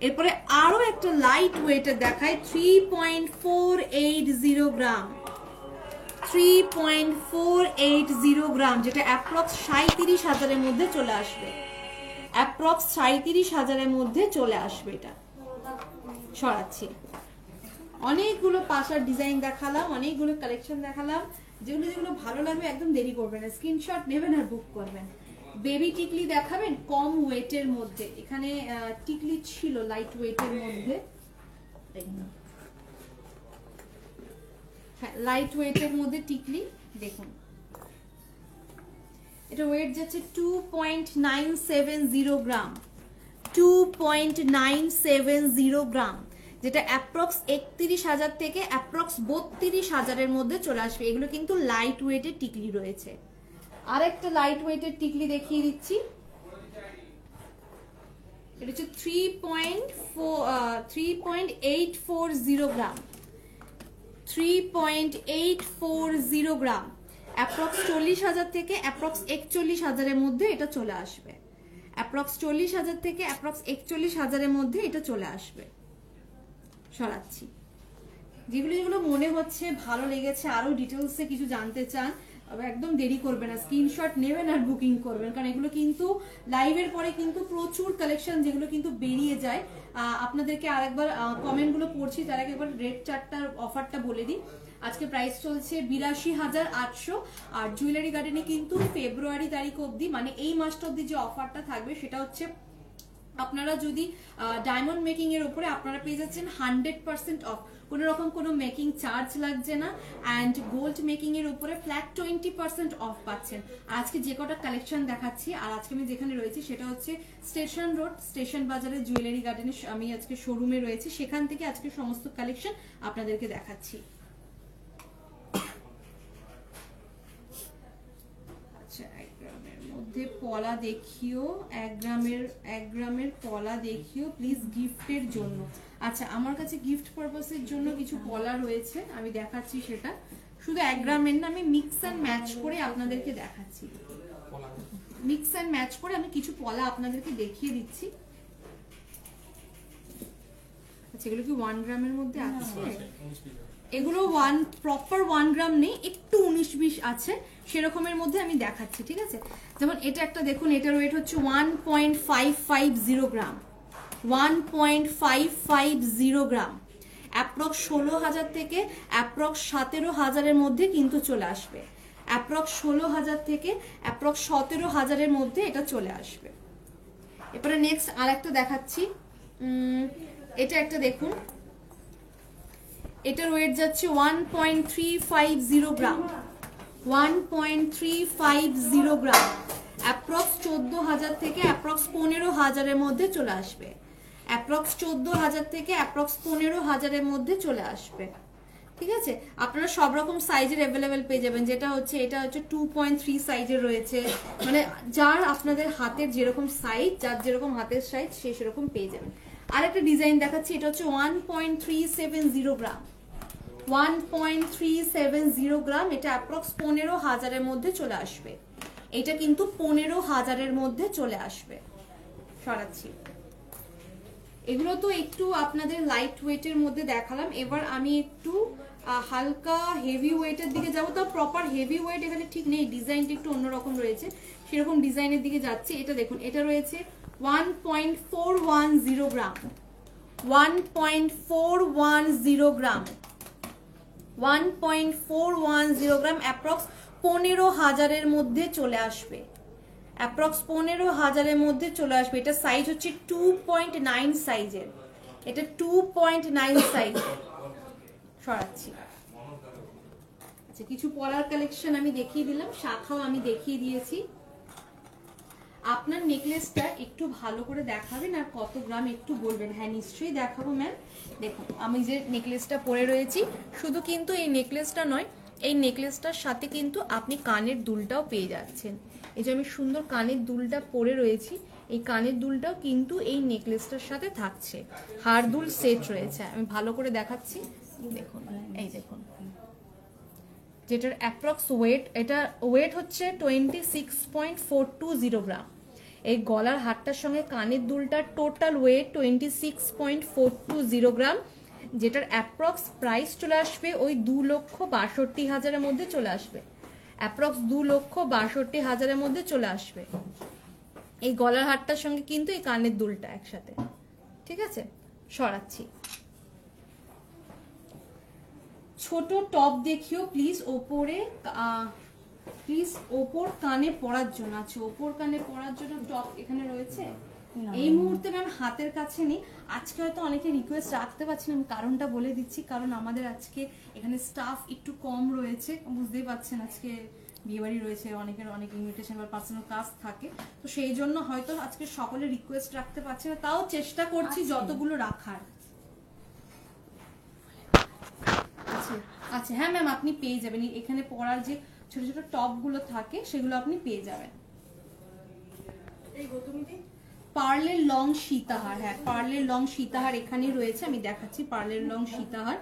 এরপরে আরো একটা লাইট ওয়েটের দেখায় 3.480 গ্রাম, 3.480 গ্রাম, যেটা অ্যাপ্রক্স 37,000-এর মধ্যে চলে আসবে, অ্যাপ্রক্স 37,000-এর মধ্যে চলে আসবে। এটা সরাচ্ছি। অনেকগুলো পাশার ডিজাইন দেখালাম, অনেকগুলো কালেকশন দেখালাম, যেগুলো যেগুলো ভালো লাগবে একদম দেরি করবেন না, স্ক্রিনশট নেবেন আর বুক করবেন। বেবি টিকলি দেখাবেন কম ওয়েটের মধ্যে, এখানে টিকলি ছিল লাইট ওয়েটের মধ্যে, হ্যাঁ লাইট ওয়েটের মধ্যে টিকলি দেখুন। এটা ওয়েট যাচ্ছে 2.970 গ্রাম, 2.970 গ্রাম, যেটা অ্যাপ্রক্স 31,000 থেকে অ্যাপ্রক্স 32,000-এর মধ্যে চলে আসবে। এগুলো কিন্তু লাইট ওয়েটের টিকলি রয়েছে। আর একটা লাইট ওয়েটের টিকলি দেখিয়ে দিচ্ছি, এটা হচ্ছে 3.840 গ্রাম, 3.840 গ্রাম, অ্যাপ্রক্স 40,000 থেকে অ্যাপ্রক্স 41,000-এর মধ্যে এটা চলে আসবে, অ্যাপ্রক্স 40,000 থেকে অ্যাপ্রক্স 41,000-এর মধ্যে এটা চলে আসবে। সরাচ্ছি। যেগুলো যেগুলো মনে হচ্ছে ভালো লেগেছে, আরো ডিটেলসে কিছু জানতে চান, একদম দেরি করবেন না, স্ক্রিনশট নেবেন আর বুকিং করবেন, কারণ এগুলো কিন্তু লাইভের পরে কিন্তু প্রচুর কালেকশন যেগুলো কিন্তু বেরিয়ে যায়। আপনাদেরকে আরেকবার কমেন্টগুলো পড়ছি, তার আগে একবার রেড চার্টটার অফারটা বলে দিই। আজকে প্রাইস চলছে 82,800, আর জুয়েলারি গার্ডেনে কিন্তু ফেব্রুয়ারি তারিখ অবধি, মানে এই মাসটা অবধি যে অফারটা থাকবে সেটা হচ্ছে আপনারা যদি ডায়মন্ড মেকিং এর উপরে আপনারা পেয়ে যাচ্ছেন 100% অফ, কোনো রকম কোনো মেকিং চার্জ লাগছে না, অ্যান্ড গোল্ড মেকিং এর উপরে ফ্ল্যাট 20% অফ পাচ্ছেন। আর আজকে যে কটা কালেকশন দেখাচ্ছি, আর আজকে আমি যেখানে রয়েছি সেটা হচ্ছে স্টেশন রোড, স্টেশন বাজারে জুয়েলারি গার্ডেনে আমি আজকে শোরুমে রয়েছি, সেখান থেকে আজকে সমস্ত কালেকশন আপনাদেরকে দেখাচ্ছি। মধ্যে পলা দেখিও, 1 গ্রামের পলা দেখিও প্লিজ গিফটের জন্য। আচ্ছা, আমার কাছে গিফট পারপাসের জন্য কিছু পলা রয়েছে, আমি দেখাচ্ছি সেটা। শুধু 1 গ্রামের না, আমি মিক্স অ্যান্ড ম্যাচ করে আপনাদেরকে দেখাচ্ছি, মিক্স অ্যান্ড ম্যাচ করে আমি কিছু পলা আপনাদেরকে দেখিয়ে দিচ্ছি। আচ্ছা, এগুলো কি 1 গ্রামের মধ্যে আছে? এগুলো প্রপার 1 গ্রাম নেই, একটু 19-20 আছে, সেরকমের মধ্যে আমি দেখাচ্ছি, ঠিক আছে? যেমন এটা একটা দেখুন, এটার ওয়েট হচ্ছে 1.550 গ্রাম, 1.550 গ্রাম, অ্যাপ্রক্স 16,000 থেকে অ্যাপ্রক্স 17,000-এর মধ্যে কিন্তু চলে আসবে, অ্যাপ্রক্স 16,000 থেকে অ্যাপ্রক্স 17,000-এর মধ্যে এটা চলে আসবে। এরপরে নেক্সট আর একটা দেখাচ্ছি, এটা একটা দেখুন, এটার ওয়েট যাচ্ছে 1.350 গ্রাম, 1.350 গ্রাম, অ্যাপ্রক্স 14,000 থেকে অ্যাপ্রক্স 15,000-এর মধ্যে চলে আসবে, অ্যাপ্রক্স 14,000 থেকে অ্যাপ্রক্স 15,000-এর মধ্যে চলে আসবে, ঠিক আছে? আপনারা সব রকম সাইজের অ্যাভেলেবেল পেয়ে যাবেন, যেটা হচ্ছে এটা হচ্ছে 2.3 সাইজের রয়েছে, মানে যার আপনাদের হাতের যেরকম সাইজ, যার যেরকম হাতের সাইজ সে সেরকম পেয়ে যাবেন। আর একটা ডিজাইন দেখাচ্ছি, এটা হচ্ছে 1.370 গ্রাম, 1.370 গ্রাম, এটা অ্যাপ্রক্স 15,000-এর মধ্যে চলে আসবে, এটা কিন্তু 15,000-এর মধ্যে চলে আসবে। সরাচ্ছি। এগুলো তো একটু আপনাদের লাইট ওয়েটের মধ্যে দেখালাম, এবার আমি একটু হালকা হেভি ওয়েটের দিকে যাবো। তো প্রপার হেভি ওয়েট এখানে ঠিক নেই, ডিজাইনটা একটু অন্যরকম রয়েছে, সেরকম ডিজাইনের দিকে যাচ্ছে। এটা দেখুন, এটা রয়েছে 1.410 গ্রাম, 1.410 গ্রাম, 1.410 গ্রাম, অ্যাপ্রক্স 15,000-এর মধ্যে চলে আসবে, অ্যাপ্রক্স 15,000-এর মধ্যে চলে আসবে। এটা সাইজ হচ্ছে 2.9 সাইজের, এটা 2.9 সাইজ। সরাচ্ছি। আচ্ছা, কিছু পলার কালেকশন আমি দেখিয়ে দিলাম, শাখাও আমি দেখিয়ে দিয়েছি। আপনার নেকলেসটা একটু ভালো করে দেখাবেন আর কত গ্রাম একটু বলবেন। হ্যাঁ নিশ্চয়ই দেখাবো ম্যাম। দেখুন আমি যে নেকলেসটা পরে রয়েছি, শুধু কিন্তু এই নেকলেসটা নয়, এই নেকলেসটার সাথে কিন্তু আপনি কানের দুলটাও পেয়ে যাচ্ছেন। এই যে আমি সুন্দর কানের দুলটা পরে রয়েছি, এই কানের দুলটাও কিন্তু এই নেকলেসটার সাথে থাকছে, হার দুল সেট রয়েছে। আমি ভালো করে দেখাচ্ছি, দেখুন এই দেখুন, যেটার অ্যাপ্রক্স ওয়েট, এটা ওয়েট হচ্ছে 26.420 গ্রাম। এই গলার হারটার সঙ্গে কানের দুলটার টোটাল ওয়েট 26.420 গ্রাম, যেটার অ্যাপ্রক্স প্রাইস চলে আসবে ওই 2,62,000-এর মধ্যে চলে আসবে, অ্যাপ্রক্স 2,62,000-এর মধ্যে চলে আসবে এই গলার হারটার সঙ্গে কিন্তু এই কানের দুলটা একসাথে। ঠিক আছে, সরাচ্ছি। ছোট টপ দেখিও প্লিজ, ওপরে প্লিজ ওপর কানে পরার জন্য আছে, ওপর কানে পরার জন্য টপ এখানে রয়েছে। এই মুহূর্তে ম্যাম হাতের কাছে নেই, আজকে হয়তো অনেকে রিকোয়েস্ট রাখতে পারছি না, আমি কারণটা বলে দিচ্ছি, কারণ আমাদের আজকে এখানে স্টাফ একটু কম রয়েছে, বুঝতেই পারছেন আজকে বিয়েবাড়ি রয়েছে, অনেকের অনেক ইনভিটেশন বা পার্সোনাল কাজ থাকে, তো সেই জন্য হয়তো আজকে সকলে রিকোয়েস্ট রাখতে পারছি না, তাও চেষ্টা করছি যতগুলো রাখার। আচ্ছা হ্যাঁ ম্যাম, আপনি পেয়ে যাবেন এখানে পরার যে ছোট ছোট টপ গুলো থাকে সেগুলো আপনি পেয়ে যাবেন। পার্লের লং সীতাহার, হ্যাঁ পার্লের লং সীতাহার এখানেই রয়েছে, আমি দেখাচ্ছি পার্লের লং সীতাহার।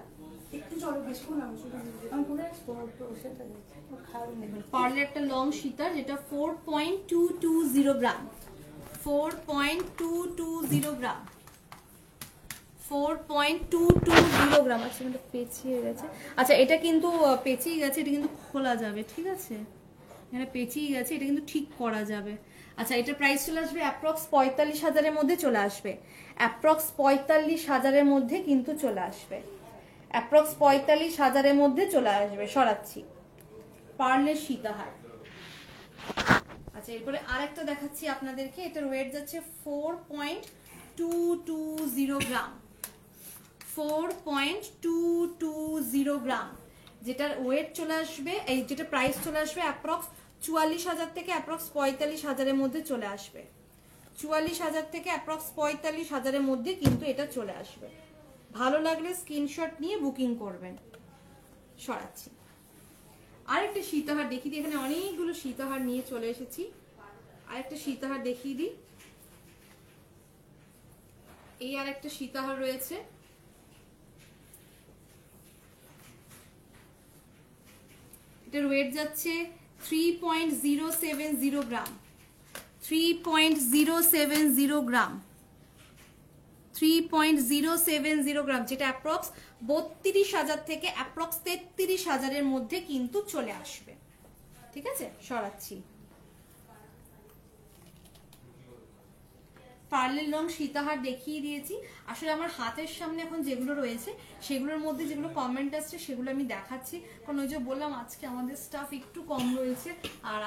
পার্লের একটা লং সীতার, যেটা 4.220 গ্রাম, 4.220 গ্রাম, 4.220 গ্রাম। আচ্ছা এটা পেঁচিয়ে গেছে, আচ্ছা এটা কিন্তু পেঁচিয়ে গেছে, এটা কিন্তু খোলা যাবে, ঠিক আছে, এটা পেঁচিয়ে গেছে, এটা কিন্তু ঠিক করা যাবে। আচ্ছা এটা প্রাইস চলে আসবে অ্যাপ্রক্স 45,000-এর মধ্যে চলে আসবে, অ্যাপ্রক্স 45,000-এর মধ্যে কিন্তু চলে আসবে, অ্যাপ্রক্স 45,000-এর মধ্যে চলে আসবে। সরাচ্ছি, পার্লের সীতাহার। আচ্ছা এরপরে আরেকটা দেখাচ্ছি আপনাদেরকে, এটার ওয়েট যাচ্ছে 4.220 গ্রাম, 4.220 গ্রাম, যেটার ওয়েট চলে আসবে, এই যেটা প্রাইস চলে আসবে অ্যাপ্রক্স 44,000 থেকে অ্যাপ্রক্স 45,000-এর মধ্যে চলে আসবে, 44,000 থেকে অ্যাপ্রক্স 45,000-এর মধ্যে কিন্তু এটা চলে আসবে। ভালো লাগলে স্ক্রিনশট নিয়ে বুকিং করবেন। সরাচ্ছি, আরেকটা সীতাহার দেখিয়ে দিই, এখানে অনেকগুলো সীতাহার নিয়ে চলে এসেছি, আরেকটা সীতাহার দেখিয়ে দিই। এই আরেকটা সীতাহার রয়েছে, এটার ওয়েট যাচ্ছে 3.070 গ্রাম, 3.070 গ্রাম, 3.070 গ্রাম, যেটা অ্যাপ্রক্স 32,000 থেকে অ্যাপ্রক্স 33,000-এর মধ্যে কিন্তু চলে আসবে। ঠিক আছে, সরাচ্ছি। পার্লের লং সীতাহার দেখিয়ে দিয়েছি। আসলে আমার হাতের সামনে এখন যেগুলো রয়েছে সেগুলোর মধ্যে যেগুলো কমেন্ট আসছে সেগুলো আমি দেখাচ্ছি, কারণ ওই যে বললাম আজকে আমাদের স্টাফ একটু কম রয়েছে, আর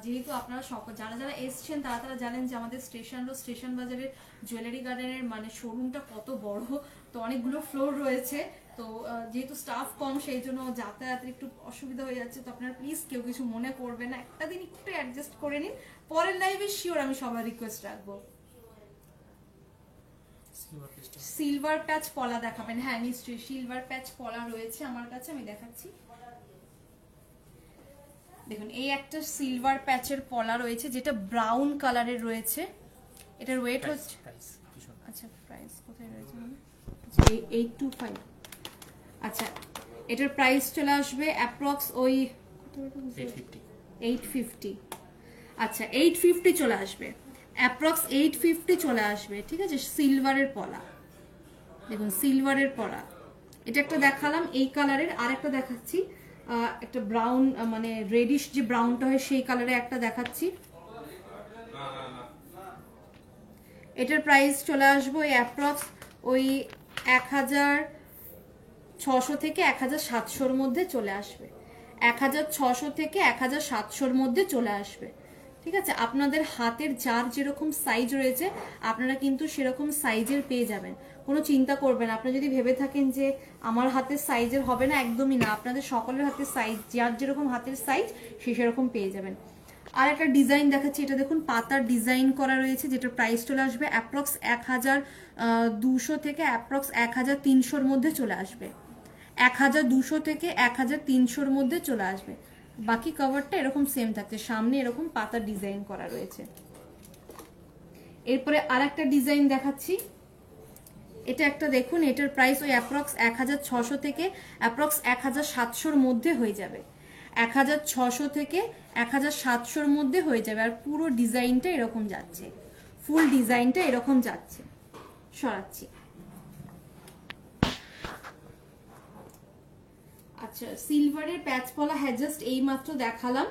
যেহেতু আপনারা যারা যারা এসছেন তারা জানেন যে আমাদের স্টেশন বাজারের জুয়েলারি গার্ডেনের মানে শোরুমটা কত বড়, তো অনেকগুলো ফ্লোর রয়েছে, তো যেহেতু স্টাফ কম সেই জন্য যাতায়াতের একটু অসুবিধা হয়ে যাচ্ছে, তো আপনারা প্লিজ কেউ কিছু মনে করবেন না, একটা দিন একটু অ্যাডজাস্ট করে নিন, পরের লাইভে শিওর আমি সবার রিকোয়েস্ট রাখবো। সিলভার প্যাচ পলা দেখাবেন? হ্যাঁ নিশ্চয়ই, সিলভার প্যাচ পলা রয়েছে আমার কাছে, আমি দেখাচ্ছি। দেখুন এই একটা সিলভার প্যাচের পলা রয়েছে, যেটা ব্রাউন কালারের রয়েছে, এটার ওয়েট হচ্ছে, আচ্ছা প্রাইস কোথায় রয়েছে, 825। আচ্ছা এটার প্রাইস চলে আসবে অ্যাপ্রক্স ওই 850। আচ্ছা 850 চলে আসবে, অ্যাপ্রক্স 850 চলে আসবে। ঠিক আছে, সিলভারের পলা, দেখুন সিলভারের পরা, এটা একটা দেখালাম এই কালারের, আর একটা দেখাচ্ছি একটা ব্রাউন মানে রেডিশ যে ব্রাউনটা হয় সেই কালারে একটা দেখাচ্ছি। এটার প্রাইস চলে আসবো অ্যাপ্রক্স ওই 1600 থেকে 1700-র মধ্যে চলে আসবে, 1600 থেকে 1700-র মধ্যে চলে আসবে। ঠিক আছে, আপনাদের হাতের যার যেরকম সাইজ রয়েছে আপনারা কিন্তু সেরকম সাইজের পেয়ে যাবেন, কোনো চিন্তা করবেন। আপনারা যদি ভেবে থাকেন যে আমার হাতের সাইজের হবে না, একদমই না, আপনাদের সকলের হাতের সাইজ যার যেরকম হাতের সাইজ সে সেরকম পেয়ে যাবেন। আর একটা ডিজাইন দেখাচ্ছি, এটা দেখুন পাতার ডিজাইন করা রয়েছে, যেটার প্রাইস চলে আসবে অ্যাপ্রক্স 1200 থেকে অ্যাপ্রক্স 1300-র মধ্যে চলে আসবে, 1200 থেকে 1300-র মধ্যে চলে আসবে। বাকি কভারটা এরকম সেম থাকছে, সামনে এরকম পাতার ডিজাইন করা রয়েছে। এরপরে আর একটা ডিজাইন দেখাচ্ছি, এটা একটা দেখুন, এটার প্রাইস ওই অ্যাপ্রক্স 1600 থেকে অ্যাপ্রক্স 1700-র মধ্যে হয়ে যাবে, 1600 থেকে 1700-র মধ্যে হয়ে যাবে। আর পুরো ডিজাইনটা এরকম যাচ্ছে, ফুল ডিজাইনটা এরকম যাচ্ছে। সরাচ্ছি। আচ্ছা, সিলভারের প্যাচ পলা হ্যাঁ জাস্ট এই মাত্র দেখালাম।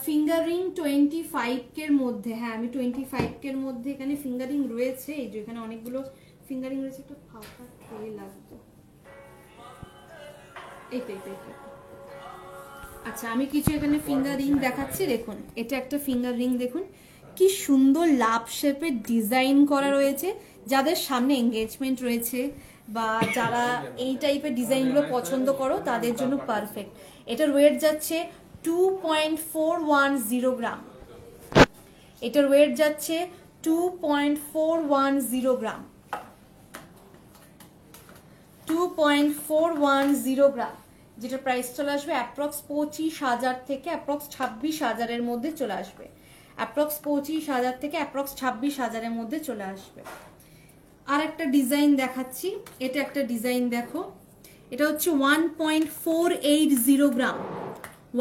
ফিঙ্গারিং 25 কের মধ্যে, হ্যাঁ আমি 25 কের মধ্যে এখানে ফিঙ্গারিং রয়েছে, এই যে এখানে অনেকগুলো ফিঙ্গারিং রয়েছে, একটু ফাঁকা ট্রে লাগবে, এই তো। আচ্ছা, আমি কিছু এখানে ফিঙ্গার রিং দেখাচ্ছি, দেখুন এটা একটা ফিঙ্গার রিং, দেখুন কি সুন্দর লাভ শেপের ডিজাইন করা রয়েছে। যাদের সামনে এঙ্গেজমেন্ট রয়েছে বা যারা এই টাইপের ডিজাইনগুলো পছন্দ করো তাদের জন্য পারফেক্ট। এটার ওয়েট যাচ্ছে 2.410 গ্রাম, এটার ওয়েট যাচ্ছে 2.410 গ্রাম, 2.410 গ্রাম, যেটা প্রাইস চলে আসবে অ্যাপ্রক্স 25,000 থেকে অ্যাপ্রক্স 26,000-এর মধ্যে চলে আসবে, অ্যাপ্রক্স 25,000 থেকে অ্যাপ্রক্স 26,000-এর মধ্যে চলে আসবে। আর একটা ডিজাইন দেখাচ্ছি, এটা একটা ডিজাইন দেখো, এটা হচ্ছে 1.480 গ্রাম,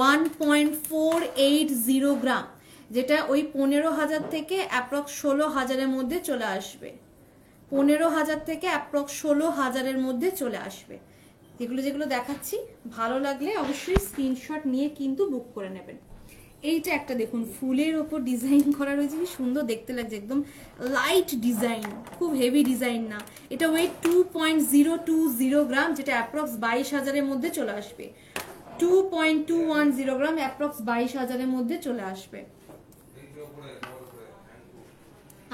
1.480 গ্রাম, যেটা ওই 15,000 থেকে অ্যাপ্রক্স 16,000-এর মধ্যে চলে আসবে, 15,000 থেকে অ্যাপ্রক্স 16,000-এর মধ্যে চলে আসবে। যেগুলো দেখাচ্ছি ভালো লাগলে অবশ্যই স্ক্রিনশট নিয়ে কিন্তু বুক করে নেবেন। এইটা একটা দেখুন ফুলের ওপর ডিজাইন করা রয়েছে, কি সুন্দর দেখতে লাগছে, একদম লাইট ডিজাইন, খুব হেভি ডিজাইন না। এটা ওয়েট 2.020 গ্রাম, যেটা অ্যাপ্রক্স 22,000-এর মধ্যে চলে আসবে, 2.210 গ্রাম, অ্যাপ্রক্স 22,000-এর মধ্যে চলে আসবে।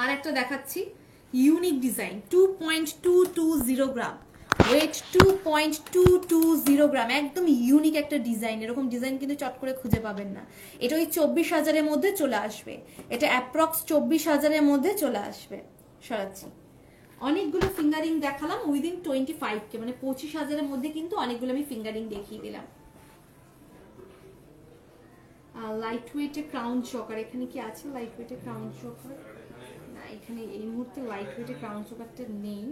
আর একটা দেখাচ্ছি ইউনিক ডিজাইন, 2.220 গ্রাম, ওয়েট 2.220 গ্রাম, একদম ইউনিক একটা ডিজাইন। এরকম ডিজাইন কিন্তু চট করে খুঁজে পাবেন না। এটা ওই 24,000-এর মধ্যে চলে আসবে, এটা অ্যাপ্রক্স 24,000-এর মধ্যে চলে আসবে। সরাচ্ছি। অনেকগুলো ফিঙ্গারিং দেখালাম উইদিন 25K, মানে 25,000-এর মধ্যে কিন্তু অনেকগুলো আমি ফিঙ্গারিং দেখিয়ে দিলাম। লাইট ওয়েটে ক্রাউন চকার, এখানে কি আছে লাইট ওয়েটে ক্রাউন চকার? না, এখানে এই মুহূর্তে লাইট ওয়েটে ক্রাউন চকারটা নেই।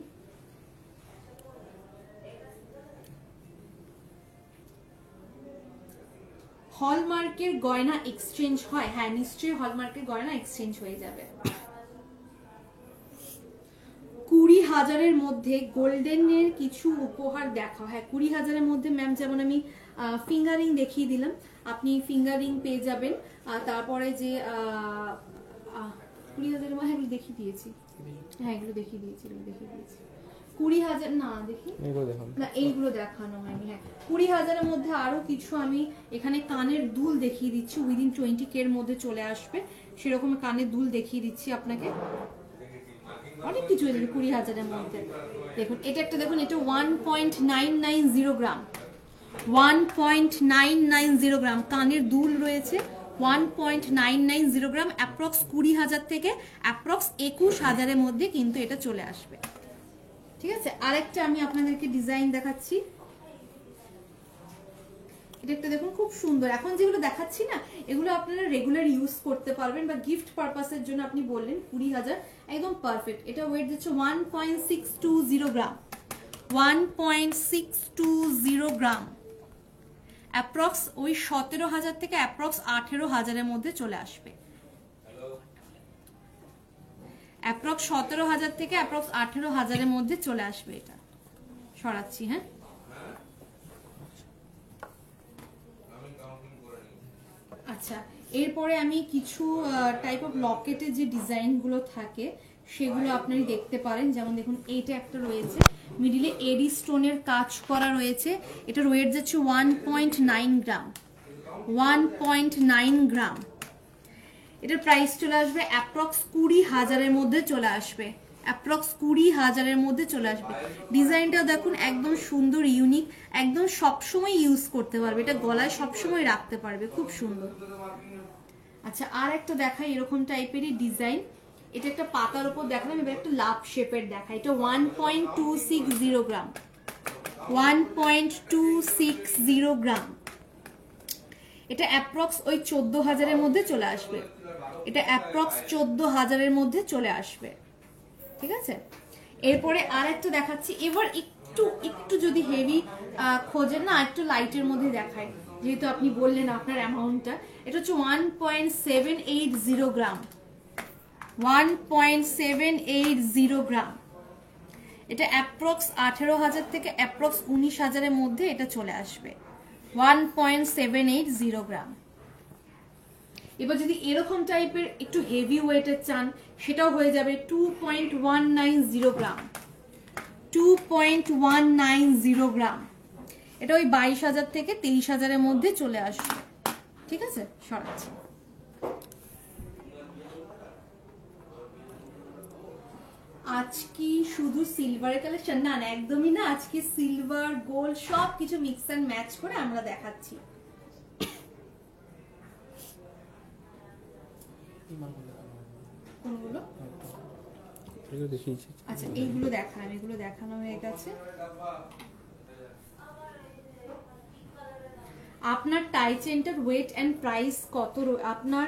হলমার্কের গয়না এক্সচেঞ্জ হয়? হ্যাঁ নিশ্চয়ই হলমার্কের গয়না এক্সচেঞ্জ হয়ে যাবে। 20,000-এর মধ্যে গোল্ডেনের কিছু উপহার দেখা। হ্যাঁ 20,000-এর মধ্যে ম্যাম যেমন আমি ফিঙ্গারিং দেখিয়ে দিলাম, আপনি ফিঙ্গারিং পেয়ে যাবেন। তারপরে যে 20,000-এর মধ্যে এগুলো দেখিয়ে দিয়েছি, হ্যাঁ এগুলো দেখিয়ে দিয়েছি, 20,000 না দেখি না, এইগুলো দেখানো হয়নি। হ্যাঁ 20,000-এর মধ্যে আরো কিছু আমি এখানে কানের দুল দেখিয়ে দিচ্ছি, উইদিন 20K এর মধ্যে চলে আসবে, সেরকম কানের দুল দেখিয়ে দিচ্ছি আপনাকে। অনেক কিছু হয়ে যাবে 20,000-এর মধ্যে। দেখুন এটা একটা, দেখুন এটা 1.990 গ্রাম, 1.990 গ্রাম কানের দুল রয়েছে, 1.990 গ্রাম, অ্যাপ্রক্স 20,000 থেকে অ্যাপ্রক্স 21,000-এর মধ্যে কিন্তু এটা চলে আসবে। ঠিক আছে, আরেকটা আমি আপনাদেরকে ডিজাইন দেখাচ্ছি, এটা একটা দেখুন খুব সুন্দর। এখন যেগুলো দেখাচ্ছি না এগুলো আপনারা রেগুলার ইউজ করতে পারবেন বা গিফট পারপাসের জন্য আপনি বললেন 20,000, একদম পারফেক্ট। এটা ওয়েট দিচ্ছে 1.620 গ্রাম, 1.620 গ্রাম, অ্যাপ্রক্স ওই 17,000 থেকে অ্যাপ্রক্স 18,000-এর মধ্যে চলে আসবে। অ্যাপ্রক্স 17,000 থেকে অ্যাপ্রক্স 18,000-এর মধ্যে চলে আসবে। এটা সরাচ্ছি। হ্যাঁ, আচ্ছা, এরপরে আমি কিছু টাইপ অফ লকেটের যে ডিজাইনগুলো থাকে সেগুলো আপনারা দেখতে পারেন। যেমন দেখুন, এইটা একটা রয়েছে, মিডিলে এডি স্টোনের কাজ করা রয়েছে। এটার ওয়েট যাচ্ছে 1.9 গ্রাম। 1.9 গ্রাম। এটার প্রাইস চলে আসবে অ্যাপ্রক্স 20,000-এর মধ্যে চলে আসবে। অ্যাপ্রক্স 20,000-এর মধ্যে চলে আসবে। ডিজাইনটা দেখুন, একদম সুন্দর, ইউনিক, একদম সবসময় ইউজ করতে পারবে, এটা গলায় সবসময় রাখতে পারবে, খুব সুন্দর। আচ্ছা, আর একটা দেখাই এরকম টাইপেরই ডিজাইন। এটা একটা পাতার উপর দেখালাম, এবার একটা লাভ শেপের দেখাই। এটা 1.260 গ্রাম। 1.260 গ্রাম। এটা অ্যাপ্রক্স ওই 14,000-এর মধ্যে চলে আসবে। এটা অ্যাপ্রক্স 14,000-এর মধ্যে চলে আসবে। ঠিক আছে, এরপরে আর একটা দেখাচ্ছি। এবার একটু যদি হেভি খোঁজেন না, একটু লাইটের মধ্যে দেখায়, যেহেতু আপনি বললেন আপনার অ্যামাউন্টটা। এটা হচ্ছে 1.780 গ্রাম। 1.780 গ্রাম। এটা অ্যাপ্রক্স 18,000 থেকে অ্যাপ্রক্স 19,000-এর মধ্যে এটা চলে আসবে। 1.780 গ্রাম। এবার যদি এরকম টাইপের একটু হেভি ওয়েটের চান, সেটাও হয়ে যাবে 2.190 গ্রাম। 2.190 গ্রাম। এটা ওই 22,000 থেকে 23,000-এর মধ্যে চলে আসবে। ঠিক আছে, সরাচ্ছি। আজকে শুধু সিলভারের কালেকশন না, একদমই না, আজকে সিলভার, গোল্ড সব কিছু মিক্স অ্যান্ড ম্যাচ করে আমরা দেখাচ্ছি। কোনগুলো? আচ্ছা, এইগুলো দেখালাম, এগুলো দেখানো হয়ে গেছে। আপনার টাই চেনটার ওয়েট এন্ড প্রাইস কত, আপনার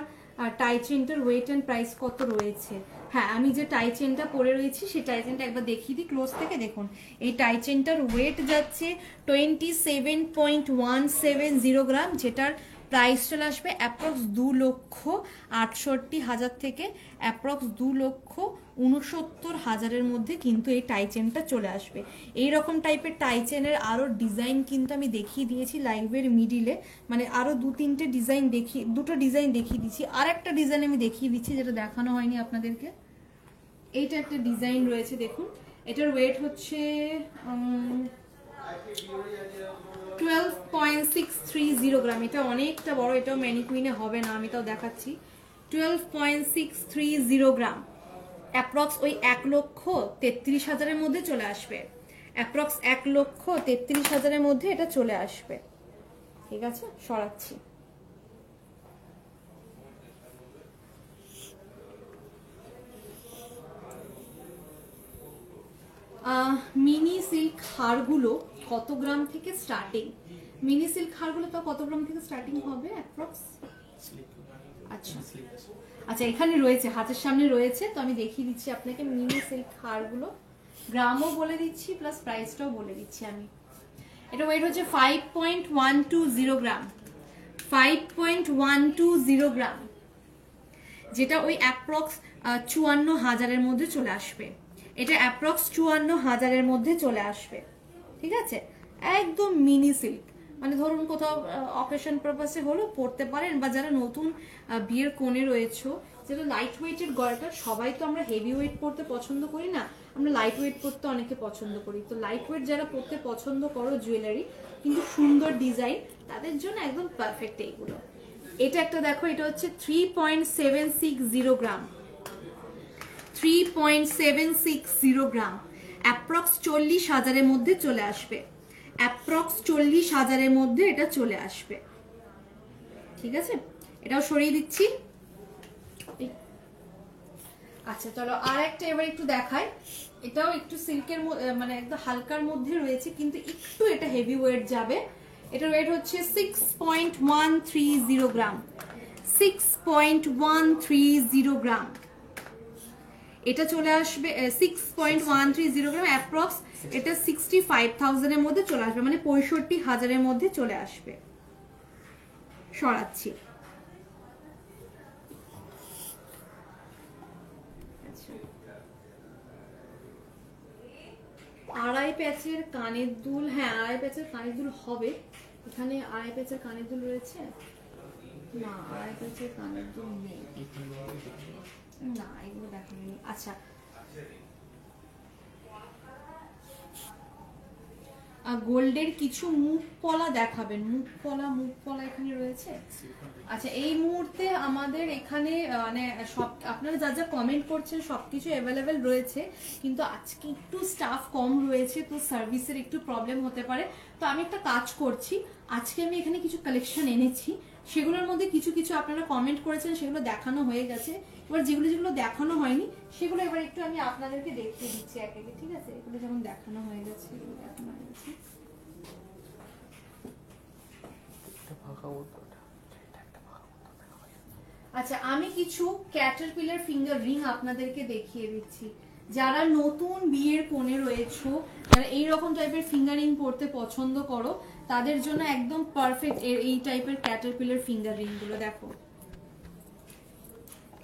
টাই চেনটার ওয়েট এন্ড প্রাইস কত রয়েছে? হ্যাঁ, আমি যে টাই চেনটা পরে রয়েছি সেই টাই চেনটা একবার দেখিয়ে দিই ক্লোজ থেকে। দেখুন, এই টাই চেনটার ওয়েট যাচ্ছে 27.170 গ্রাম, যেটার প্রাইস চলে আসবে অ্যাপ্রক্স 2,68,000 থেকে অ্যাপ্রক্স 2,69,000-এর মধ্যে কিন্তু এই টাই চেনটা চলে আসবে। এইরকম টাইপের টাই চেনের আরও ডিজাইন কিন্তু আমি দেখিয়ে দিয়েছি লাইভের মিডিলে, মানে আরও দুটো ডিজাইন দেখিয়ে দিচ্ছি। আর একটা ডিজাইন আমি দেখিয়ে দিচ্ছি যেটা দেখানো হয়নি আপনাদেরকে। এইটা একটা ডিজাইন রয়েছে, দেখুন, এটার ওয়েট হচ্ছে 12.630 গ্রাম। এটা অনেকটা বড়, এটাও ম্যানিকুইনে হবে না, আমি তাও দেখাচ্ছি। 12.630 গ্রাম। অ্যাপ্রক্স ওই 1,33,000-এর মধ্যে চলে আসবে। অ্যাপ্রক্স 1,33,000-এর মধ্যে এটা চলে আসবে। ঠিক আছে, সরাচ্ছি। মিনি সিল্ক হারগুলো কত গ্রাম থেকে স্টার্টিং? মিনি সিল্ক হারগুলো তো কত গ্রাম থেকে স্টার্টিং হবে অ্যাপ্রক্স? আচ্ছা আচ্ছা, এখানে রয়েছে, হাতের সামনে রয়েছে, তো আমি দেখিয়ে দিচ্ছি আপনাকে মিনি সিল্ক হারগুলো। গ্রামও বলে দিচ্ছি প্লাস প্রাইসটাও বলে দিচ্ছি আমি। এটা ওয়েট হচ্ছে 5.120 গ্রাম। 5.120 গ্রাম, যেটা ওই অ্যাপ্রক্স 54,000-এর মধ্যে চলে আসবে। এটা অ্যাপ্রক্স 54,000-এর মধ্যে চলে আসবে। ঠিক আছে, একদম মিনি সিল্ক, মানে ধরুন কোথাও অকেশন পারপাসে হলো পড়তে পারেন, বা যারা নতুন বিয়ের কোণে রয়েছে, যেটা লাইট ওয়েটের গয়টা, সবাই তো আমরা হেভি ওয়েট পড়তে পছন্দ করি না, আমরা লাইট ওয়েট পড়তে অনেকে পছন্দ করি। তো লাইট ওয়েট যারা পড়তে পছন্দ করো জুয়েলারি কিন্তু সুন্দর ডিজাইন, তাদের জন্য একদম পারফেক্ট এইগুলো। এটা একটা দেখো, এটা হচ্ছে 3.760 গ্রাম। 3.760 গ্রাম। অ্যাপ্রক্স 40,000-এর মধ্যে চলে আসবে। অ্যাপ্রক্স 40,000-এর মধ্যে এটা চলে আসবে। ঠিক আছে, এটাও সরিয়ে দিচ্ছি। আচ্ছা, চলো আর একটা এবার একটু দেখাই। এটাও একটু সিল্কের মানে একদম হালকার মধ্যে রয়েছে, কিন্তু একটু এটা হেভি ওয়েট যাবে। এটার ওয়েট হচ্ছে 6.130 গ্রাম। 6.130 গ্রাম। এটা চলে আসবে 6.130 গ্রাম। অ্যাপ্রক্স এটা 65,000-এর মধ্যে চলে আসবে, মানে 65,000-এর মধ্যে চলে আসবে। সরাচ্ছি। আড়াই প্যাচের কানের দুল, হ্যাঁ আড়াই প্যাচের কানের দুল হবে। এখানে আড়াই প্যাচের কানের দুল রয়েছে না, আড়াই প্যাচের কানের দুল নেই না, এগুলো দেখানো নেই। আচ্ছা গোল্ডের কিছু মুখ পলা দেখাবেন, মুখ পলা এখানে রয়েছে। আচ্ছা এই মুহূর্তে আমাদের এখানে মানে সব আপনারা যা যা কমেন্ট করছেন সবকিছু অ্যাভেলেবেল রয়েছে, কিন্তু আজকে একটু স্টাফ কম রয়েছে, তো সার্ভিসের একটু প্রবলেম হতে পারে। তো আমি একটা কাজ করছি, আজকে আমি এখানে কিছু কালেকশন এনেছি, সেগুলোর মধ্যে কিছু কিছু আপনারা কমেন্ট করেছেন, সেগুলো দেখানো হয়ে গেছে। এবার যেগুলো যেগুলো দেখানো হয়নি সেগুলো এবার একটু আমি আপনাদেরকে দেখতে দিচ্ছি এক একে, ঠিক আছে? এগুলো যেমন দেখানো হয়ে গেছে, এগুলো দেখানো হয়ে গেছে। আচ্ছা আমি কিছু ক্যাটারপিলার ফিঙ্গার রিং আপনাদেরকে দেখিয়ে দিচ্ছি। যারা নতুন বিয়ের কোণে রয়েছো, যারা এইরকম টাইপের ফিঙ্গারিং পরতে পছন্দ করো, তাদের জন্য একদম পারফেক্ট এই টাইপের ক্যাটারপিলার ফিঙ্গার রিং গুলো। দেখো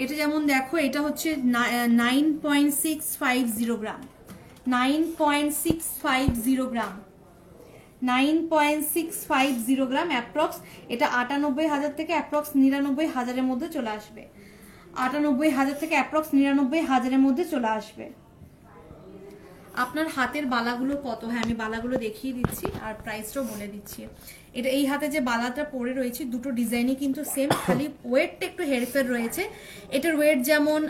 এটা যেমন দেখো, এটা হচ্ছে 9.650 গ্রাম, 9.650 গ্রাম, 9.650 গ্রাম অ্যাপ্রক্স। এটা 98,000 থেকে অ্যাপ্রক্স 99,000-এর মধ্যে চলে আসবে, 98,000 থেকে অ্যাপ্রক্স 99,000-এর মধ্যে চলে আসবে। আপনার হাতের বালাগুলো কত, হ্যাঁ আমি বালাগুলো দেখিয়ে দিচ্ছি আর প্রাইসটাও বলে দিচ্ছি। এটা এই হাতে যে বালাটা পরে রয়েছে দুটো ডিজাইনই কিন্তু সেম, খালি ওয়েটটা একটু হেরফের রয়েছে। এটার ওয়েট যেমন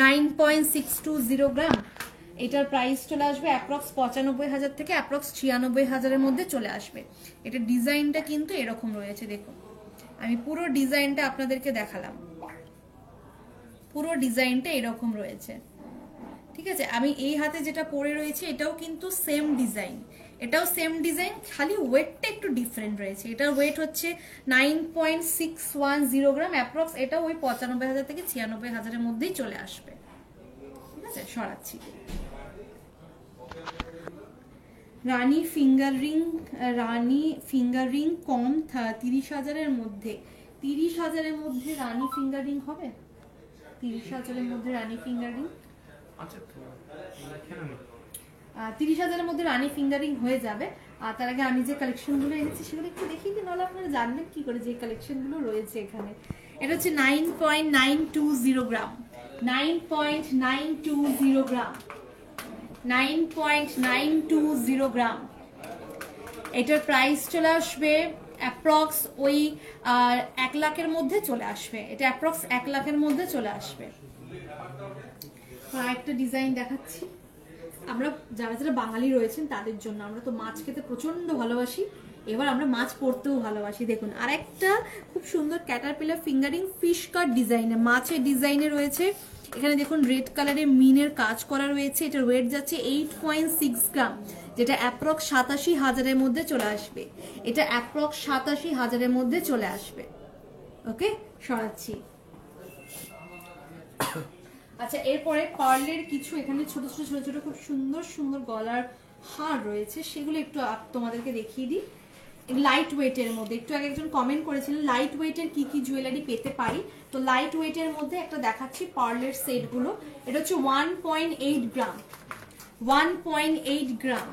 9.620 গ্রাম, এটার প্রাইস চলে আসবে অ্যাপ্রক্স 95,000 থেকে অ্যাপ্রক্স 96,000-এর মধ্যে চলে আসবে। এটা ডিজাইনটা কিন্তু এরকম রয়েছে, দেখুন আমি পুরো ডিজাইনটা আপনাদেরকে দেখালাম, পুরো ডিজাইনটা এরকম রয়েছে, ঠিক আছে? আমি এই হাতে যেটা পরে রয়েছে এটাও কিন্তু সেম ডিজাইন, এটাও সেম ডিজাইন, খালি ওয়েটটা একটু ডিফারেন্ট রয়েছে। এটার ওয়েট হচ্ছে 9.610 গ্রাম অ্যাপ্রক্স, এটা ওই 95,000 থেকে 96,000-এর মধ্যেই চলে আসবে, ঠিক আছে? সরাচ্ছি রানী ফিঙ্গার রিং কম 30,000-এর মধ্যে, 30,000-এর মধ্যে রানী ফিঙ্গার রিং হবে? 30,000-এর মধ্যে রানী ফিঙ্গার রিং, 30,000-এর মধ্যে রানী ফিঙ্গারিং হয়ে যাবে। আর তার আগে আমি যে কালেকশনগুলো এনেছি সেগুলো একটু দেখিয়ে দিন, নাহলে আপনারা জানবেন কি করে যে কালেকশনগুলো রয়েছে এখানে। এটা হচ্ছে 9.920 গ্রাম, 9.920 গ্রাম, 9.920 গ্রাম। এটার প্রাইস চলে আসবে অ্যাপ্রক্স ওই 1 লাখের মধ্যে চলে আসবে, এটা অ্যাপ্রক্স 1 লাখের মধ্যে চলে আসবে। একটা ডিজাইন দেখাচ্ছি, আমরা যারা যারা বাঙালি রয়েছেন তাদের জন্য, আমরা তো মাছ খেতে প্রচন্ড ভালোবাসি, এবার আমরা মাছ পরতেও ভালোবাসি। দেখুন আর একটা খুব সুন্দর ক্যাটারপিলার ফিঙ্গারিং ফিশ কাট ডিজাইনে, মাছের ডিজাইনে রয়েছে। এখানে দেখুন রেড কালারের মিনের কাজ করা রয়েছে। এটার ওয়েট যাচ্ছে 8.6 গ্রাম, যেটা অ্যাপ্রক্স 87,000-এর মধ্যে চলে আসবে, এটা অ্যাপ্রক্স 87,000-এর মধ্যে চলে আসবে। ওকে সরাচ্ছি। আচ্ছা এরপরে পার্লের কিছু এখানে ছোট ছোট ছোট ছোট খুব সুন্দর সুন্দর গলার হার রয়েছে, সেগুলো একটু তোমাদেরকে দেখিয়ে দিই। লাইট ওয়েটের মধ্যে একটু আগে একজন কমেন্ট করেছিলেন লাইট ওয়েটের কি কি জুয়েলারি পেতে পারি, তো লাইট ওয়েটের মধ্যে একটা দেখাচ্ছি পার্লের সেটগুলো। এটা হচ্ছে 1.8 গ্রাম, 1.8 গ্রাম,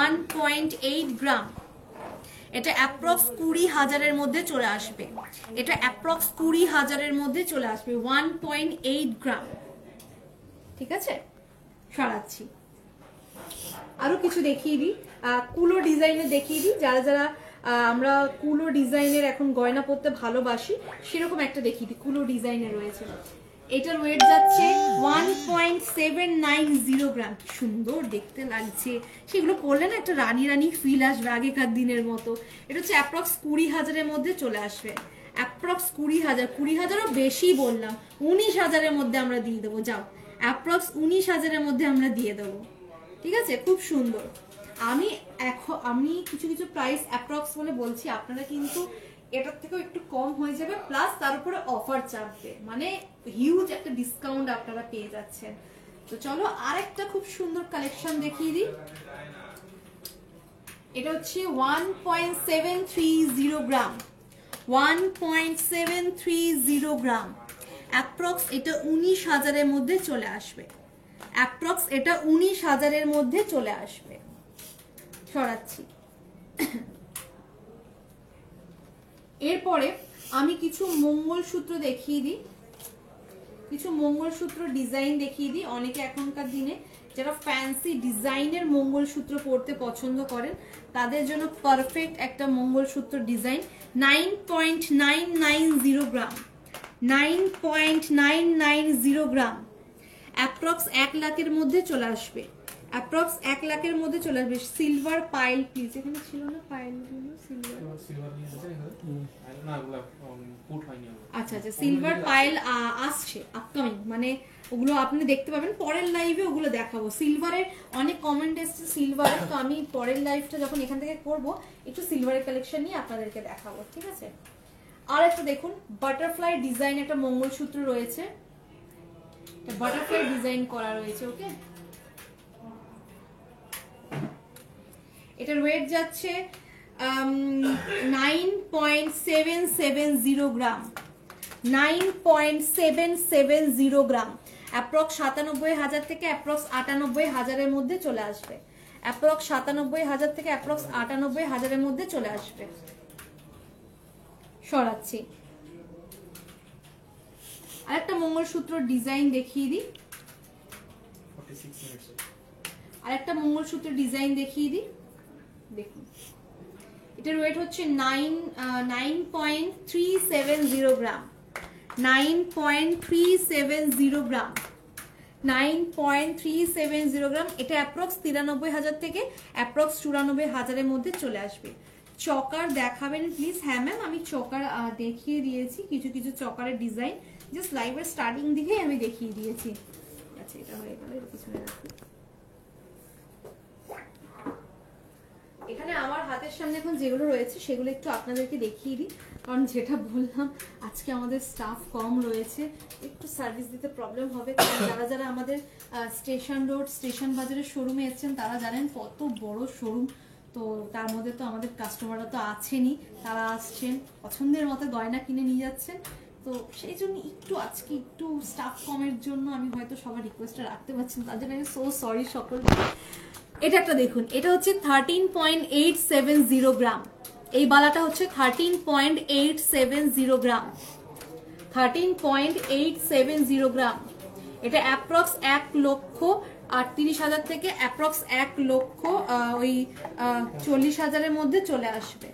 1.8 গ্রাম। এটা অ্যাপ্রক্স 20,000-এর মধ্যে চলে আসবে, এটা অ্যাপ্রক্স 20,000-এর মধ্যে চলে আসবে, 1.8 গ্রাম, ঠিক আছে? সরাচ্ছি। আরো কিছু দেখিয়ে দিই, কুলো ডিজাইনে দেখিয়ে দিই, যারা যারা আমরা কুলো ডিজাইনের এখন গয়না পরতে ভালোবাসি সেরকম একটা দেখিয়ে দিই। কুলো ডিজাইনে রয়েছে, এটার ওয়েট যাচ্ছে 1.790 গ্রাম। সুন্দর দেখতে লাগছে, সেগুলো পরলে না একটা রানী রানী ফিল আসবে আগেকার দিনের মতো। এটা হচ্ছে অ্যাপ্রক্স 20,000-এর মধ্যে চলে আসবে, অ্যাপ্রক্স 20,000, 20,000ও বেশি বললাম, 19,000-এর মধ্যে আমরা দিয়ে দেবো। যাও অ্যাপ্রক্স 19,000-এর মধ্যে আমরা দিয়ে দেবো, ঠিক আছে? খুব সুন্দর। আমি কিছু কিছু প্রাইস অ্যাপ্রক্স বলে বলছি, আপনারা কিন্তু এটার থেকেও একটু কম হয়ে যাবে, প্লাস তার উপরে অফার চাপবে, মানে হিউজ একটা ডিসকাউন্ট আপনারা পেয়ে যাচ্ছেন। তো চলো আরেকটা খুব সুন্দর কালেকশন দেখিয়ে দিই। এটা হচ্ছে 1.730 গ্রাম, 1.730 গ্রাম অ্যাপ্রক্স, এটা 19,000-এর মধ্যে চলে আসবে, অ্যাপ্রক্স এটা 19,000-এর মধ্যে চলে আসবে। সরাচ্ছি। এরপরে আমি কিছু মঙ্গলসূত্র দেখিয়ে দিই, কিছু মঙ্গলসূত্র ডিজাইন দেখিয়ে দিই। অনেকে এখনকার দিনে যারা ফ্যান্সি ডিজাইনের মঙ্গলসূত্র পরতে পছন্দ করেন তাদের জন্য পারফেক্ট একটা মঙ্গলসূত্র ডিজাইন। 9.990 গ্রাম, 9.990 গ্রাম, অ্যাপ্রক্স 1 লাখের মধ্যে চলে আসবে, অ্যাপ্রক্স 1 লাখের মধ্যে চলে আসবে। সিলভার পাইল প্লিজ, এখানে ছিল না পাইলগুলো? সিলভার আচ্ছা আচ্ছা, সিলভার পাইল আসছে আপকামিং, মানে ওগুলো আপনি দেখতে পাবেন পরের লাইভে, ওগুলো দেখাবো। সিলভারের অনেক কমেন্ট এসছে সিলভারের, তো আমি পরের লাইভটা যখন এখান থেকে করব একটু সিলভারের কালেকশন নিয়ে আপনাদেরকে দেখাবো, ঠিক আছে? আর একটা দেখুন বাটারফ্লাই ডিজাইন একটা মঙ্গলসূত্র রয়েছে, বাটারফ্লাই ডিজাইন করা রয়েছে। ওকে, এটার ওয়েট যাচ্ছে 9.770 গ্রাম, 9.770 গ্রাম, অ্যাপ্রক্স 97,000 থেকে অ্যাপ্রক্স 98,000-এর মধ্যে চলে আসবে, অ্যাপ্রক্স 97,000 থেকে অ্যাপ্রক্স 98,000-এর মধ্যে চলে আসবে। সরাচ্ছি। আরেকটা মঙ্গলসূত্র ডিজাইন দেখিয়ে দিই, আরেকটা মঙ্গলসূত্র ডিজাইন দেখিয়ে দিই। দেখুন এটার ওয়েট হচ্ছে 9.370 গ্রাম, 9.370 গ্রাম, 9.370 গ্রাম। এটা অ্যাপ্রক্স 93,000 থেকে অ্যাপ্রক্স 94,000-এর মধ্যে চলে আসবে। চকার দেখাবেন প্লিজ? হ্যাঁ ম্যাম, আমি চকার দেখিয়ে দিয়েছি, কিছু কিছু চকারের ডিজাইন জাস্ট লাইভের স্টার্টিং দিকেই আমি দেখিয়ে দিয়েছি। আচ্ছা, এটা হয়ে গেল, এর পিছনে রাখি। এখানে আমার হাতের সামনে এখন যেগুলো রয়েছে সেগুলো একটু আপনাদেরকে দেখিয়ে দিই, কারণ যেটা বললাম আজকে আমাদের স্টাফ কম রয়েছে, একটু সার্ভিস দিতে প্রবলেম হবে। কারণ যারা যারা আমাদের স্টেশন রোড স্টেশন বাজারের শোরুমে এসেছেন তারা জানেন কত বড় শোরুম, তো তার মধ্যে তো আমাদের কাস্টমাররা তো আছেনই, তারা আসছেন পছন্দের মতো গয়না কিনে নিয়ে যাচ্ছেন, তো সেই জন্য একটু আজকে একটু স্টাফ কমের জন্য আমি হয়তো সবার রিকোয়েস্টটা রাখতে পারছি না, তার জন্য আমি সো সরি সকলকে। এটা একটা দেখুন, এটা হচ্ছে 13.870 গ্রাম, এই বালাটা হচ্ছে 13.870 গ্রাম, 13.870 গ্রাম। এটা অ্যাপ্রক্স 1,38,000 থেকে অ্যাপ্রক্স 1,40,000-এর মধ্যে চলে আসবে।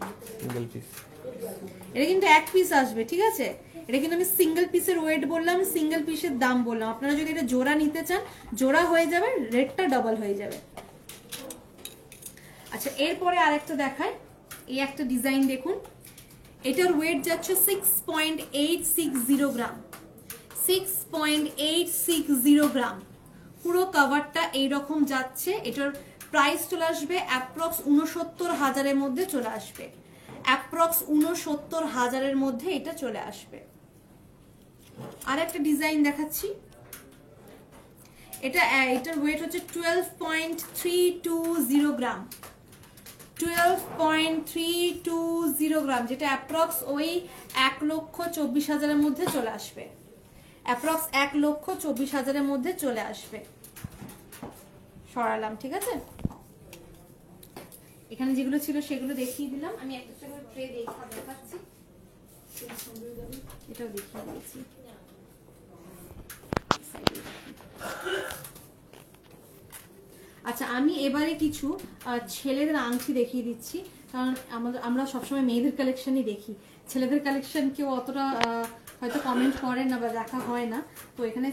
এটা কিন্তু এক পিস আসবে, ঠিক আছে? এটা কিন্তু আমি সিঙ্গেল পিসের ওয়েট বললাম, সিঙ্গেল পিসের দাম বললাম। আপনারা যদি এটা জোড়া নিতে চান জোড়া হয়ে যাবে, রেটটা ডাবল হয়ে যাবে। আচ্ছা, এরপরে আরেকটা দেখাই, এই একটা ডিজাইন দেখুন, এটার ওয়েট যাচ্ছে 6.860 গ্রাম, 6.860 গ্রাম, পুরো কভারটা এইরকম যাচ্ছে। এটার প্রাইস চলে আসবে অ্যাপ্রক্স 69,000-এর মধ্যে চলে আসবে, অ্যাপ্রক্স 69,000-এর মধ্যে এটা চলে আসবে। আর একটা ডিজাইন দেখাচ্ছি, এটার ওয়েট হচ্ছে 12.320 গ্রাম, 12.320 গ্রাম, যেটা অ্যাপ্রক্স ওই 1,24,000-এর মধ্যে চলে আসবে, অ্যাপ্রক্স 1,24,000-এর মধ্যে চলে আসবে। সরালাম, ঠিক আছে? এখানে যেগুলো ছিল সেগুলো দেখিয়ে দিলাম। আমি একটা করে ট্রে দেখাচ্ছি, এটাও দেখিয়ে দিয়েছি। আচ্ছা, আমি এবারে কিছু ছেলেদের আংটি দেখিয়ে দিচ্ছি, কারণ আমরা সবসময় মেয়েদের কালেকশনই দেখি, ছেলেদের কালেকশন কেউ অতটা হয়তো কমেন্ট করেন না বা দেখা হয় না। তো এখানে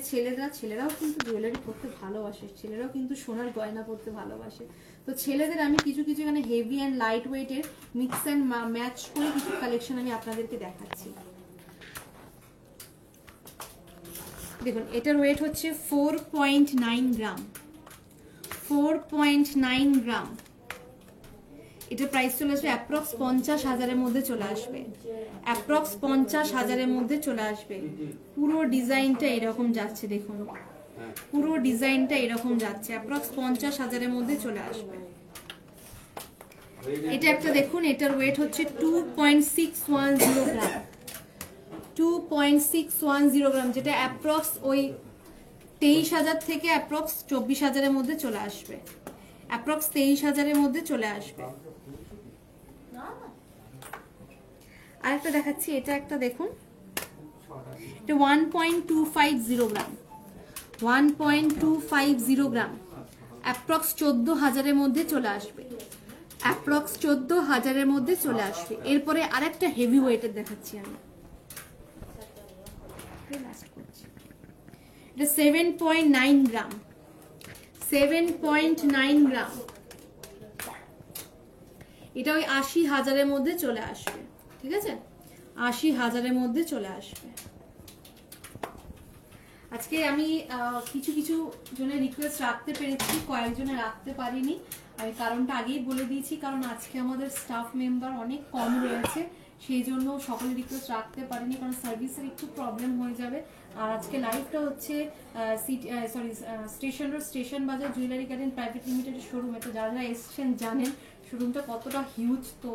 ছেলেরাও কিন্তু জুয়েলারি পরতে ভালোবাসে, ছেলেরাও কিন্তু সোনার গয়না পরতে ভালোবাসে। তো ছেলেদের আমি কিছু কিছু এখানে হেভি অ্যান্ড লাইট ওয়েটের মিক্স অ্যান্ড ম্যাচ করে কিছু কালেকশন আমি আপনাদেরকে দেখাচ্ছি। দেখুন, এটার ওয়েট হচ্ছে 4.9 গ্রাম, 4.9 গ্রাম। এটা প্রাইস চলে আসবে অ্যাপ্রক্স 50,000-এর মধ্যে চলে আসবে, অ্যাপ্রক্স 50,000-এর মধ্যে চলে আসবে। পুরো ডিজাইনটা এরকম যাচ্ছে, দেখুন পুরো ডিজাইনটা এরকম যাচ্ছে, অ্যাপ্রক্স 50,000-এর মধ্যে চলে আসবে। এটা একটা দেখুন, এটার ওয়েট হচ্ছে 2.610 গ্রাম, 2.610 গ্রাম, যেটা অ্যাপ্রক্স ওই 23,000 থেকে অ্যাপ্রক্স 24,000-এর মধ্যে চলে আসবে, অ্যাপ্রক্স 23,000-এর মধ্যে চলে আসবে। আরেকটা দেখাচ্ছি, এটা একটা দেখুন, এটা 1.250 গ্রাম, 1.250 গ্রাম, অ্যাপ্রক্স 14,000-এর মধ্যে চলে আসবে, অ্যাপ্রক্স 14,000-এর মধ্যে চলে আসবে। এরপরে আরেকটা হেভি ওয়েটের দেখাচ্ছি আমি, এটা 7.9 গ্রাম, 7.9 গ্রাম, এটা ওই 80,000-এর মধ্যে চলে আসবে, ঠিক আছে, 80,000-এর মধ্যে চলে আসবে। আজকে আমি কিছু কিছু জনের রিকোয়েস্ট রাখতে পেরেছি, কয়েকজনে রাখতে পারিনি। আমি কারণটা আগেই বলে দিয়েছি, কারণ আজকে আমাদের স্টাফ মেম্বার অনেক কম রয়েছে, সেই জন্য সকলের রিকোয়েস্ট রাখতে পারিনি, কারণ সার্ভিসের একটু প্রবলেম হয়ে যাবে। আর আজকে লাইভটা হচ্ছে স্টেশন রোড, স্টেশন বাজার, জুয়েলারি গার্ডেন প্রাইভেট লিমিটেডের শোরুমে। তো যারা যারা এসছেন জানেন শোরুমটা কতটা হিউজ। তো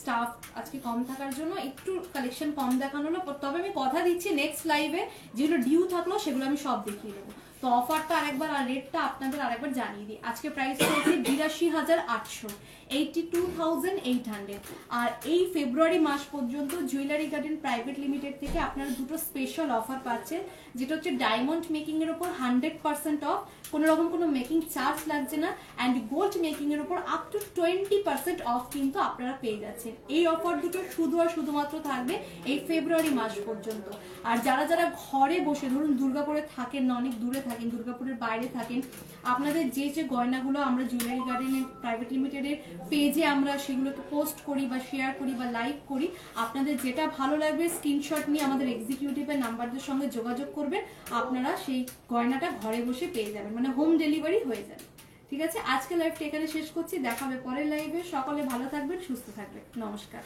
স্টাফ আজকে কম থাকার জন্য একটু কালেকশন কম দেখানো হলো, তবে আমি কথা দিচ্ছি নেক্সট লাইভে যেগুলো ডিউ থাকলো সেগুলো আমি সব দেখিয়ে দেবো। তো অফারটা আরেকবার আর রেটটা আপনাদের আরেকবার জানিয়ে দিই। আজকে প্রাইস হচ্ছে 82,800, 82,800। আর এই ফেব্রুয়ারি মাস পর্যন্ত জুয়েলারি গার্ডেন প্রাইভেট লিমিটেড থেকে আপনারা দুটো স্পেশাল অফার পাচ্ছেন, যেটা হচ্ছে ডায়মন্ড মেকিং এর উপর 100% অফ, কোনো রকম কোনো মেকিং চার্জ লাগছে না, অ্যান্ড গোল্ড মেকিং এর উপর আপ টু 20% অফ কিন্তু আপনারা পেয়ে যাচ্ছেন। এই অফার দুটো শুধু আর শুধুমাত্র থাকবে এই ফেব্রুয়ারি মাস পর্যন্ত। আর যারা যারা ঘরে বসে, ধরুন দুর্গাপুরে থাকেন না, অনেক দূরে থাকেন, দুর্গাপুরের বাইরে থাকেন, আপনাদের যে যে গয়নাগুলো আমরা জুয়েলারি গার্ডেনের প্রাইভেট লিমিটেডের পেজে আমরা সেগুলোকে পোস্ট করি বা শেয়ার করি বা লাইভ করি, আপনাদের যেটা ভালো লাগবে স্ক্রিনশট নিয়ে আমাদের এক্সিকিউটিভের নাম্বারদের সঙ্গে যোগাযোগ করবেন, আপনারা সেই গয়নাটা ঘরে বসে পেয়ে যাবেন, মানে হোম ডেলিভারি হয়ে যাবে। ঠিক আছে, আজকে লাইভটা এখানে শেষ করছি, দেখা হবে পরের লাইভে। সকলে ভালো থাকবেন, সুস্থ থাকবেন, নমস্কার।